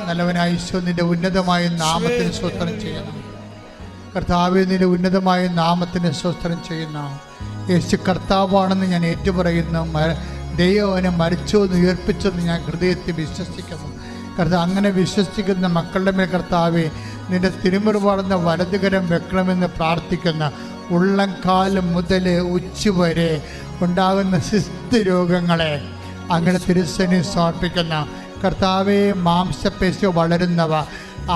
നല്ലവനായ ഈശോ നിന്റെ ഉന്നതമായ നാമത്തിന് സ്തോത്രം ചെയ്യുന്നു. കർത്താവേ നിന്റെ ഉന്നതമായ നാമത്തിന് സ്തോത്രം ചെയ്യുന്നു. യേശു കർത്താവാണെന്ന് ഞാൻ ഏറ്റുപറയുന്നു. ദൈവം അവനെ മരിച്ചോന്ന് ഉയർപ്പിച്ചെന്ന് ഞാൻ ഹൃദയത്തിൽ വിശ്വസിക്കുന്നു. കർത്താവ് അങ്ങനെ വിശ്വസിക്കുന്ന മക്കളുടെ മേൽ കർത്താവേ നിന്റെ തിരുമുറിവാടുന്ന വലതുകരം വെക്കണമെന്ന് പ്രാർത്ഥിക്കുന്ന ഉള്ളംകാലം മുതൽ ഉച്ചവരെ ഉണ്ടാകുന്ന സിസ്ത് രോഗങ്ങളെ അങ്ങനെ തിരുസനി സമർപ്പിക്കുന്ന കർത്താവെ, മാംസപേശി വളരുന്നവ,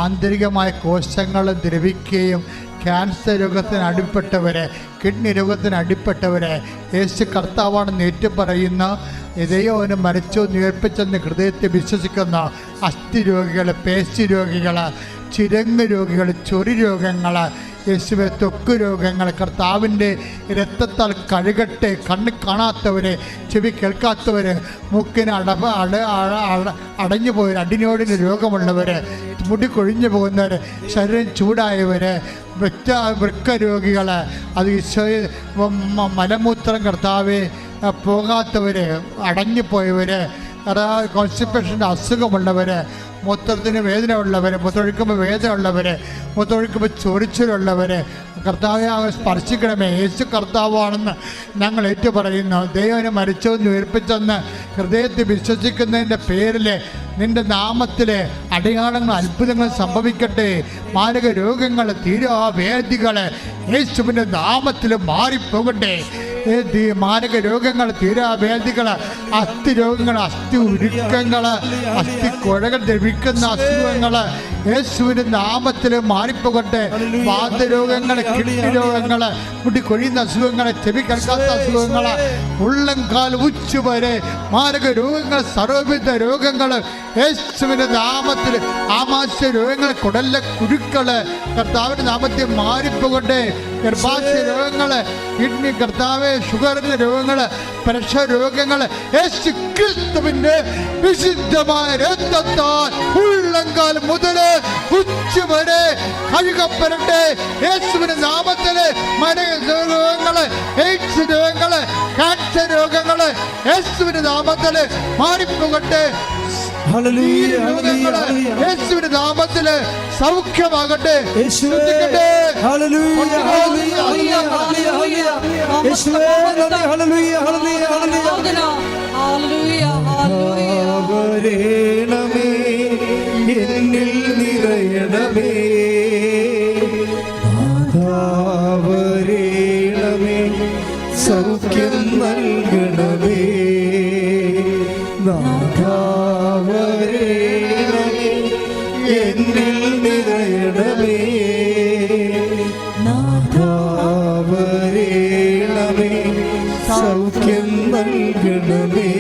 ആന്തരികമായ കോശങ്ങൾ ദ്രവിക്കുകയും ക്യാൻസർ രോഗത്തിന് അടിപ്പെട്ടവരെ, കിഡ്നി രോഗത്തിന് അടിപ്പെട്ടവരെ യേശു കർത്താവാണെന്ന് ഏറ്റുപറയുന്ന ദൈവം മരിച്ചോ ഉയർപ്പിച്ചെന്ന് ഹൃദയത്തെ വിശ്വസിക്കുന്ന അസ്ഥി രോഗികൾ, പേശി രോഗികൾ, ചിരങ്ങ് രോഗികൾ, ചൊറി രോഗങ്ങൾ യേശുവെ ത്വക്ക് രോഗങ്ങൾ കർത്താവിൻ്റെ രക്തത്താൽ കഴുകട്ടെ. കണ്ണ് കാണാത്തവരെ, ചെവി കേൾക്കാത്തവർ, മൂക്കിന് അടഞ്ഞു പോയവർ, അടിനോടിന് രോഗമുള്ളവർ, മുടി കൊഴിഞ്ഞു പോകുന്നവർ, ശരീരം ചൂടായവർ, വൃക്ക രോഗികൾ, അത് മലമൂത്രം കർത്താവെ പോകാത്തവർ, അടഞ്ഞു പോയവർ, കോൺസ്റ്റിപ്പേഷൻ്റെ അസുഖമുള്ളവർ, മൂത്രത്തിന് വേദന ഉള്ളവർ, മൂത്രമൊഴിക്കുമ്പോൾ വേദന ഉള്ളവർ, മൂത്രമൊഴിക്കുമ്പോൾ ചൊറിച്ചിലുള്ളവർ, കർത്താവെ സ്പർശിക്കണമേ. യേശു കർത്താവാണെന്ന് ഞങ്ങൾ ഏറ്റുപറയുന്നു. ദൈവനെ മരിച്ചെന്ന് ഉയർപ്പിച്ചെന്ന് ഹൃദയത്തിൽ വിശ്വസിക്കുന്നതിൻ്റെ പേരിൽ നിൻ്റെ നാമത്തിൽ അടയാളങ്ങൾ അത്ഭുതങ്ങൾ സംഭവിക്കട്ടെ. മാരക രോഗങ്ങൾ, തീരാവേദികൾ യേശുവിൻ്റെ നാമത്തിൽ മാറിപ്പോകട്ടെ. മാരക രോഗങ്ങൾ, തീരാവേദികൾ, അസ്ഥി രോഗങ്ങൾ, അസ്ഥി ഉരുക്കങ്ങൾ, അസ്ഥി കുഴകൾ ദ്രവിക്കുന്ന അസുഖങ്ങൾ യേശുവിൻ്റെ നാമത്തിൽ മാറിപ്പോകട്ടെ. വാതരോഗങ്ങൾ, കിഡ്നി രോഗങ്ങൾ, മുടി കൊഴിയുന്ന അസുഖങ്ങൾ, ചെവി കേൾക്കാത്ത അസുഖങ്ങൾ, ഉള്ളംകാൽ ഉച്ചുവരെ മാരക രോഗങ്ങൾ, സർവ്വവിധ രോഗങ്ങൾ യേശുവിൻ്റെ നാമത്തിൽ, ആമാശയ രോഗങ്ങൾ, കുടലിലെ കുരുക്കൾ കർത്താവിൻ്റെ നാമത്തിൽ മാറിപ്പോകട്ടെ. ഗർഭാശയ രോഗങ്ങൾ, കിഡ്നി കർത്താവെ, ഷുഗറിൻ്റെ രോഗങ്ങൾ, പ്രഷർ രോഗങ്ങൾ യേശു ക്രിസ്തുവിൻ്റെ വിശുദ്ധമായ രക്തത്താൽ ഉള്ളംകാൽ മുതൽ ഉച്ചവരെ കഴുകപ്പെടട്ടെ. യേശുവിൻ്റെ നാമത്തിൽ രോഗങ്ങൾ, എയ്ഡ്സ് രോഗങ്ങൾ, ക്യാൻസർ രോഗങ്ങൾ യേശുവിൻ്റെ നാമത്തിൽ മാറിപ്പോകട്ടെ. യേശുവിന്റെ നാമത്തിൽ സൗഖ്യമാകട്ടെ. എന്നിൽ നിറയണമേ, വരേണമേ, സൗഖ്യം നൽകണമേ, നാഥാവരേണമേ, എന്നിൽ നിറയണമേ, നാഥാവരേണമേ, സൗഖ്യം നൽകണമേ.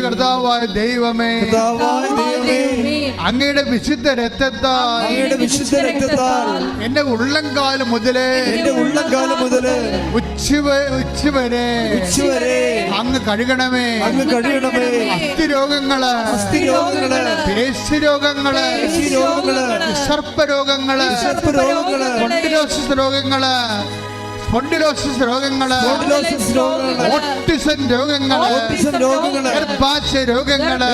കർത്താവായ ദൈവമേ, അങ്ങയുടെ വിശുദ്ധ രക്തത്താൽ എന്റെ ഉള്ളംകാലം മുതലേ ഉച്ചവരെ അങ്ങ് കഴുകണമേ. അസ്ഥി രോഗങ്ങള്, പേശി രോഗങ്ങള്, സർപ്പരോഗങ്ങള്, സ്പോണ്ടിലോസിസ് രോഗങ്ങള്, ഓട്ടിസം രോഗങ്ങള്, ഗർഭാശയ രോഗങ്ങള്,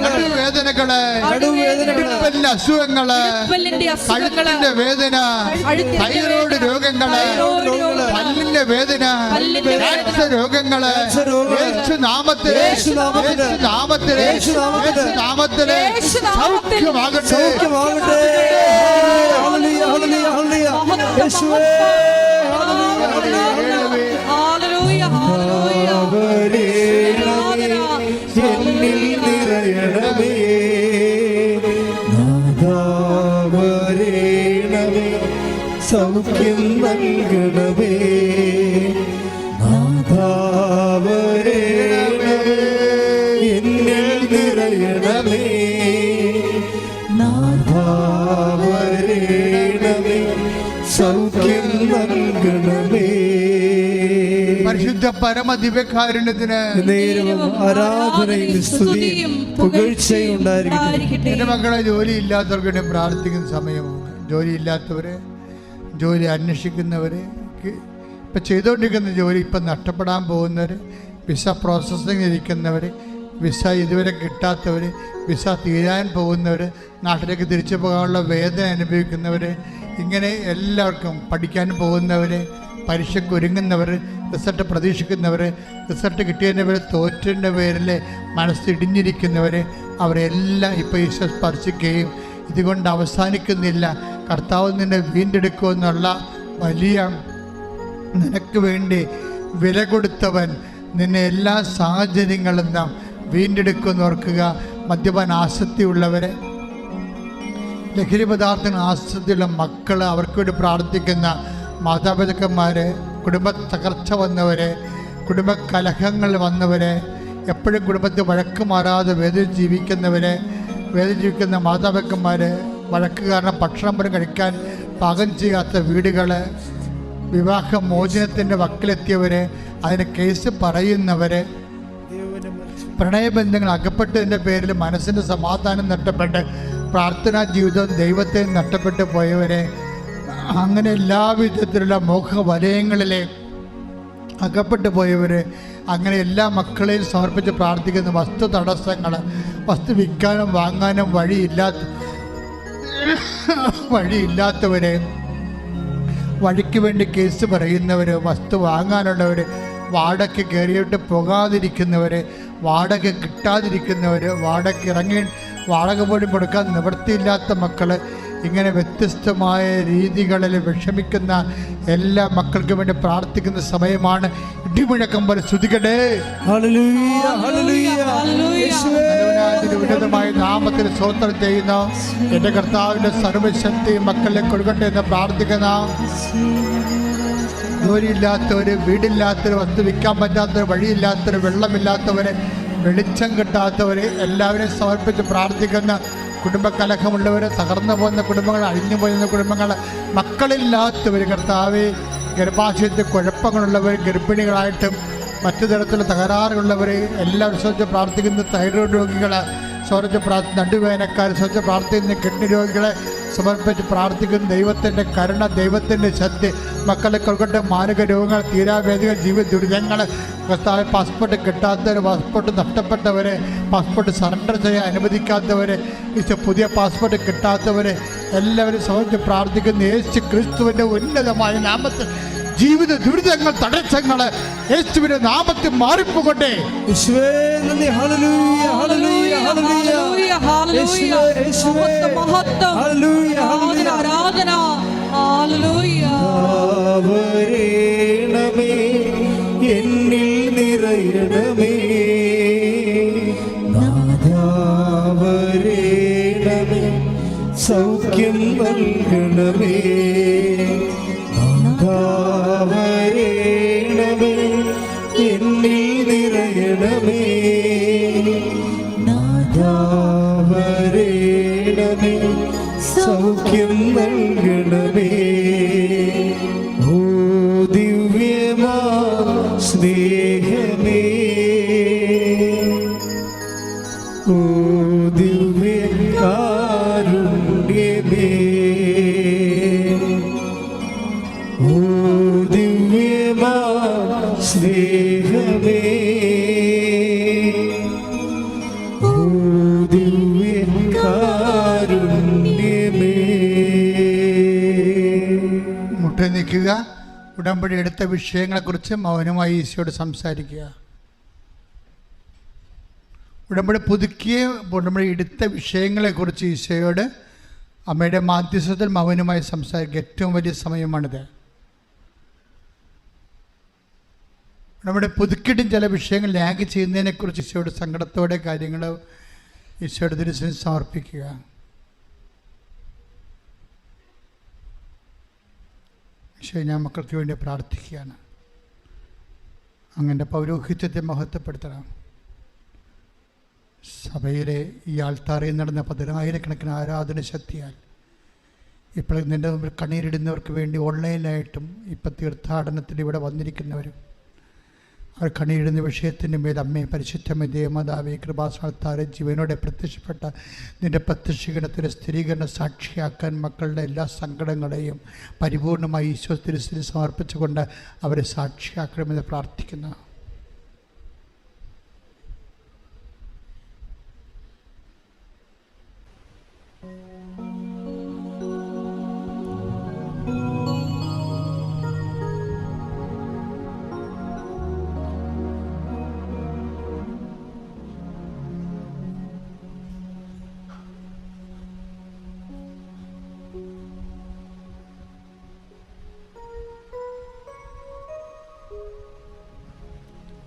നടുവേദനകള്, ഇടുപ്പിന്റെ അസുഖങ്ങള്, കഴുത്തിന്റെ വേദന, തൈറോയ്ഡ് രോഗങ്ങള്, പല്ലിന്റെ വേദന, ക്യാൻസർ രോഗങ്ങള് യേശുനാമത്തിലെ സൗഖ്യമാകട്ടെ. എന്നിൽ നിറയണമേ, നാഥാവരേണമേ, സൗഖ്യം നൽകണമേ, നാഥാവരേണമേ, എന്നിൽ നിറയണമേ, നാഥാവരേണമേ, സൗഖ്യം നൽകണമേ. പരിശുദ്ധ പരമദിവ്യകാരുണ്യത്തിന് ആരാധനയും സ്തുതിയും പുകഴ്ചയും ഉണ്ടായിരിക്കട്ടെ. എൻ്റെ മക്കളെ, ജോലി ഇല്ലാത്തവർക്ക് വേണ്ടി പ്രാർത്ഥിക്കുന്ന സമയമാണ്. ജോലിയില്ലാത്തവരെ, ജോലി അന്വേഷിക്കുന്നവർ, ഇപ്പം ചെയ്തുകൊണ്ടിരിക്കുന്ന ജോലി ഇപ്പം നഷ്ടപ്പെടാൻ പോകുന്നവർ, വിസ പ്രോസസ്സിങ് ഇരിക്കുന്നവർ, വിസ ഇതുവരെ കിട്ടാത്തവർ, വിസ തീരാൻ പോകുന്നവർ, നാട്ടിലേക്ക് തിരിച്ചു പോകാനുള്ള വേദന അനുഭവിക്കുന്നവർ, ഇങ്ങനെ എല്ലാവർക്കും പഠിക്കാൻ പോകുന്നവർ, പരീക്ഷയ്ക്ക് ഒരുങ്ങുന്നവർ, റിസൾട്ട് പ്രതീക്ഷിക്കുന്നവർ, റിസൾട്ട് കിട്ടിയതിൻ്റെ പേരിൽ തോറ്റതിൻ്റെ പേരിൽ മനസ്സിടിഞ്ഞിരിക്കുന്നവർ, അവരെല്ലാം ഇപ്പോൾ ഈശോ സ്പർശിക്കുകയും ഇതുകൊണ്ട് അവസാനിക്കുന്നില്ല, കർത്താവ് നിന്നെ വീണ്ടെടുക്കുമെന്നുള്ള വലിയ, നിനക്ക് വേണ്ടി വില കൊടുത്തവൻ നിന്നെ എല്ലാ സാഹചര്യങ്ങളിൽ നിന്നും വീണ്ടെടുക്കുമെന്ന് ഓർക്കുക. മദ്യപാന ആസക്തിയുള്ളവരെ, ലഹരി പദാർത്ഥങ്ങൾ ആസക്തിയുള്ള മക്കൾ, അവർക്ക് വേണ്ടി പ്രാർത്ഥിക്കുന്ന മാതാപിതാക്കന്മാർ, കുടുംബ തകർച്ച വന്നവരെ, കുടുംബ കലഹങ്ങൾ വന്നവരെ, എപ്പോഴും കുടുംബത്തിൽ വഴക്ക് മാറാതെ വേദന ജീവിക്കുന്ന മാതാപിതാക്കന്മാർ, വഴക്ക് കാരണം ഭക്ഷണം പോലും കഴിക്കാൻ പാകം ചെയ്യാത്ത വീടുകൾ, വിവാഹമോചനത്തിൻ്റെ വക്കിലെത്തിയവർ, അതിന് കേസ് പറയുന്നവർ, പ്രണയബന്ധങ്ങൾ അകപ്പെട്ടതിൻ്റെ പേരിൽ മനസ്സിൻ്റെ സമാധാനം നഷ്ടപ്പെട്ട് പ്രാർത്ഥനാ ജീവിതം ദൈവത്തെ നഷ്ടപ്പെട്ടു പോയവരെ, അങ്ങനെ എല്ലാവിധത്തിലുള്ള മോഹവലയങ്ങളിലെ അകപ്പെട്ടു പോയവർ, അങ്ങനെ എല്ലാ മക്കളെയും സമർപ്പിച്ച് പ്രാർത്ഥിക്കുന്ന വസ്തു തടസ്സങ്ങൾ, വസ്തു വിൽക്കാനും വാങ്ങാനും വഴിയില്ലാത്തവരെ, വഴിക്ക് വേണ്ടി കേസ് പറയുന്നവർ, വസ്തു വാങ്ങാനുള്ളവർ, വാടക കയറിയിട്ട് പോകാതിരിക്കുന്നവർ, വാടക കിട്ടാതിരിക്കുന്നവർ, വാടക പോലും കൊടുക്കാൻ നിവൃത്തിയില്ലാത്ത മക്കൾ, ഇങ്ങനെ വ്യത്യസ്തമായ രീതികളിൽ വിഷമിക്കുന്ന എല്ലാ മക്കൾക്കും വേണ്ടി പ്രാർത്ഥിക്കുന്ന സമയമാണ്. ഇടിമുഴക്കം പോലെ സ്തുതിക്കട്ടെ. ഉന്നതമായ നാമത്തിൽ സ്തോത്രം ചെയ്യുന്ന എൻ്റെ കർത്താവിൻ്റെ സർവശക്തി മക്കളെ കൊടുക്കട്ടെ എന്ന് പ്രാർത്ഥിക്കുന്ന ജോലിയില്ലാത്തവർ, വീടില്ലാത്തവർ, വസ്തു വിൽക്കാൻ പറ്റാത്തവർ, വഴിയില്ലാത്തവർ, വെള്ളമില്ലാത്തവർ, വെളിച്ചം കിട്ടാത്തവർ, എല്ലാവരെയും സമർപ്പിച്ച് പ്രാർത്ഥിക്കുന്ന കുടുംബകലഹമുള്ളവർ, തകർന്നു പോകുന്ന കുടുംബങ്ങൾ, അഴിഞ്ഞു പോകുന്ന കുടുംബങ്ങൾ, മക്കളില്ലാത്തവർ, കർത്താവെ ഗർഭാശയത്തിൽ കുഴപ്പങ്ങളുള്ളവർ, ഗർഭിണികളായിട്ടും മറ്റു തരത്തിലുള്ള തകരാറുള്ളവർ എല്ലാവരും സ്വച്ഛ പ്രാർത്ഥിക്കുന്ന തൈറോയ്ഡ് രോഗികൾ, സ്വച്ഛ നടുവേനക്കാർ, സ്വച്ഛ പ്രാർത്ഥിക്കുന്ന കിഡ്നി രോഗികളെ സമർപ്പിച്ച് പ്രാർത്ഥിക്കുന്ന ദൈവത്തിൻ്റെ കരുണ, ദൈവത്തിൻ്റെ ശക്തി മക്കളെ കൊൽക്കട്ടെ. മാനസിക രോഗങ്ങൾ, തീരാവേദികൾ, ജീവിത ദുരിതങ്ങൾ, കർത്താവ് പാസ്പോർട്ട് കിട്ടാത്തവർ, പാസ്പോർട്ട് നഷ്ടപ്പെട്ടവരെ, പാസ്പോർട്ട് സറണ്ടർ ചെയ്യാൻ അനുവദിക്കാത്തവരെ, പുതിയ പാസ്പോർട്ട് കിട്ടാത്തവരെ എല്ലാവരും സമർപ്പിച്ച് പ്രാർത്ഥിക്കുന്ന യേശു ക്രിസ്തുവിൻ്റെ ഉന്നതമായ നാമത്തിൽ ജീവിത ദുരിതങ്ങൾ, തടസ്സങ്ങൾ യേശുവിന്റെ നാമത്തിൽ മാറിപ്പോകട്ടെ. എന്നിൽ നിറയണമേ, നാദാവരേണമേ, സൗഖ്യം നൽകണമേ, നാദാവരേണമേ, എന്നിൽ നിറയണമേ, നാദാവരേണമേ, സൗഖ്യം നൽകണമേ. ഓ ദിവ്യമാ സ്നേഹമേ, ഓ ദിവ്യകാരുണ്യമേ, ഓ ദിവ്യമാ സ്നേഹമേ, ഓ ദിവ്യകാരുണ്യമേ. മുട്ട നിൽക്കുക. ഉടമ്പടി എടുത്ത വിഷയങ്ങളെക്കുറിച്ച് മൗനമായി ഈശോയോട് സംസാരിക്കുക. ഉടമ്പടി പുതുക്കിയ ഉടമ്പടി എടുത്ത വിഷയങ്ങളെക്കുറിച്ച് ഈശോയോട് അമ്മയുടെ മാധ്യസ്ഥത്തിൽ മൗനമായി സംസാരിക്കുക. ഏറ്റവും വലിയ സമയമാണിത്. നമ്മുടെ പുതുക്കിയിട്ടും ചില വിഷയങ്ങൾ ലാഗ് ചെയ്യുന്നതിനെക്കുറിച്ച് ഈശോയോട് സങ്കടത്തോടെ കാര്യങ്ങൾ ഈശോയുടെ തിരുസന്നിധിയിൽ സമർപ്പിക്കുക. ഈശോ, ഞാൻ മക്കൾക്ക് വേണ്ടി പ്രാർത്ഥിക്കുകയാണ്. അങ്ങനെ പൗരോഹിത്യത്തെ മഹത്വപ്പെടുത്തണം. സഭയിലെ ഈ ആൾത്താറയിൽ നടന്ന 10,000-കണക്കിന് ആരാധന ശക്തിയാൽ ഇപ്പോൾ നിൻ്റെ മുമ്പിൽ കണ്ണീരിടുന്നവർക്ക് വേണ്ടി ഓൺലൈനിലായിട്ടും ഇപ്പം തീർത്ഥാടനത്തിൽ ഇവിടെ വന്നിരിക്കുന്നവരും അവർ കണ്ണീരിടുന്ന വിഷയത്തിൻ്റെ മേൽ അമ്മേ, പരിശുദ്ധമേ, ദേവമാതാവേ, കൃപാസാൽത്താരെ ജീവനോടെ പ്രത്യക്ഷപ്പെട്ട നിൻ്റെ പ്രത്യക്ഷീകരണത്തിൻ്റെ സ്ഥിരീകരണ സാക്ഷിയാക്കാൻ മക്കളുടെ എല്ലാ സങ്കടങ്ങളെയും പരിപൂർണമായി ഈശോ തിരുസന്നിധിയിൽ സമർപ്പിച്ചുകൊണ്ട് അവരെ സാക്ഷിയാക്കണമെന്ന് പ്രാർത്ഥിക്കുന്നു.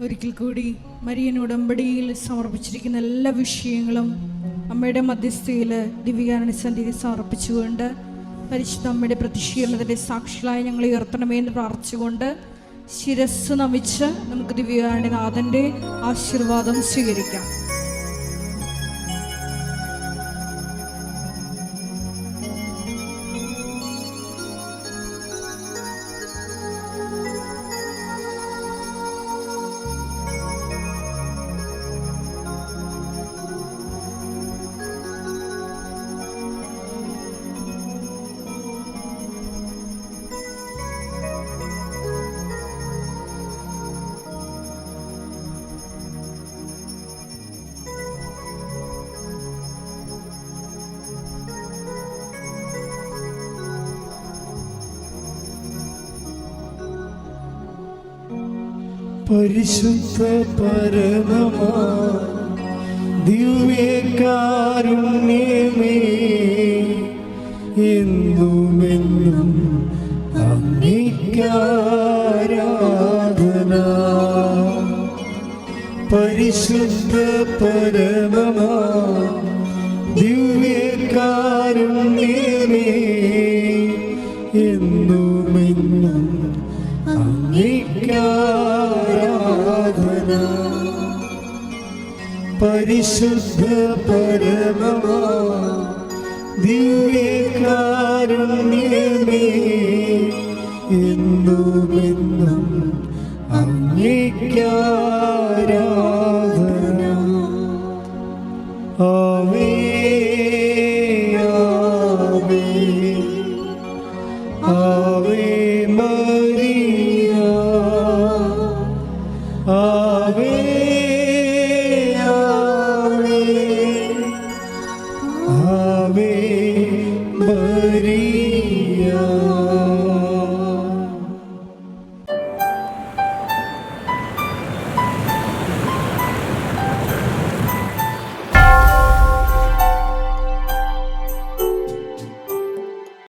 ഒരിക്കൽ കൂടി മരിയൻ ഉടമ്പടിയിൽ സമർപ്പിച്ചിരിക്കുന്ന എല്ലാ വിഷയങ്ങളും അമ്മയുടെ മധ്യസ്ഥയിൽ ദിവ്യകാരുണ്യ സന്നിധിയിൽ സമർപ്പിച്ചുകൊണ്ട് പരിശുദ്ധ അമ്മയുടെ പ്രത്യക്ഷീകരണത്തിൻ്റെ സാക്ഷികളായി ഞങ്ങൾ ഉയർത്തണമേ എന്ന് പ്രാർത്ഥിച്ചുകൊണ്ട് ശിരസ് നമിച്ച് നമുക്ക് ദിവ്യകാരുണ്യനാഥൻ്റെ ആശീർവാദം സ്വീകരിക്കാം. പരിശുദ്ധ പരമമാ ദിവ്യകാരുണ്യമേ എന്നുമെന്നും അങ്ങേക്കാരാധന. പരിശുദ്ധ പരമമാ ദിവ്യകാരുണ്യമേ എന്നുമെന്നും അങ്ങേക്കാരാധന. പരിശുദ്ധ പരമമാ ദിവ്യകാരുണ്യമേ എന്നുമെന്നും അങ്ങേക്കാരാധന. ആവേ ആവേ ആവേ മരിയ, ആവേ ആവേ ആവേ മരിയ.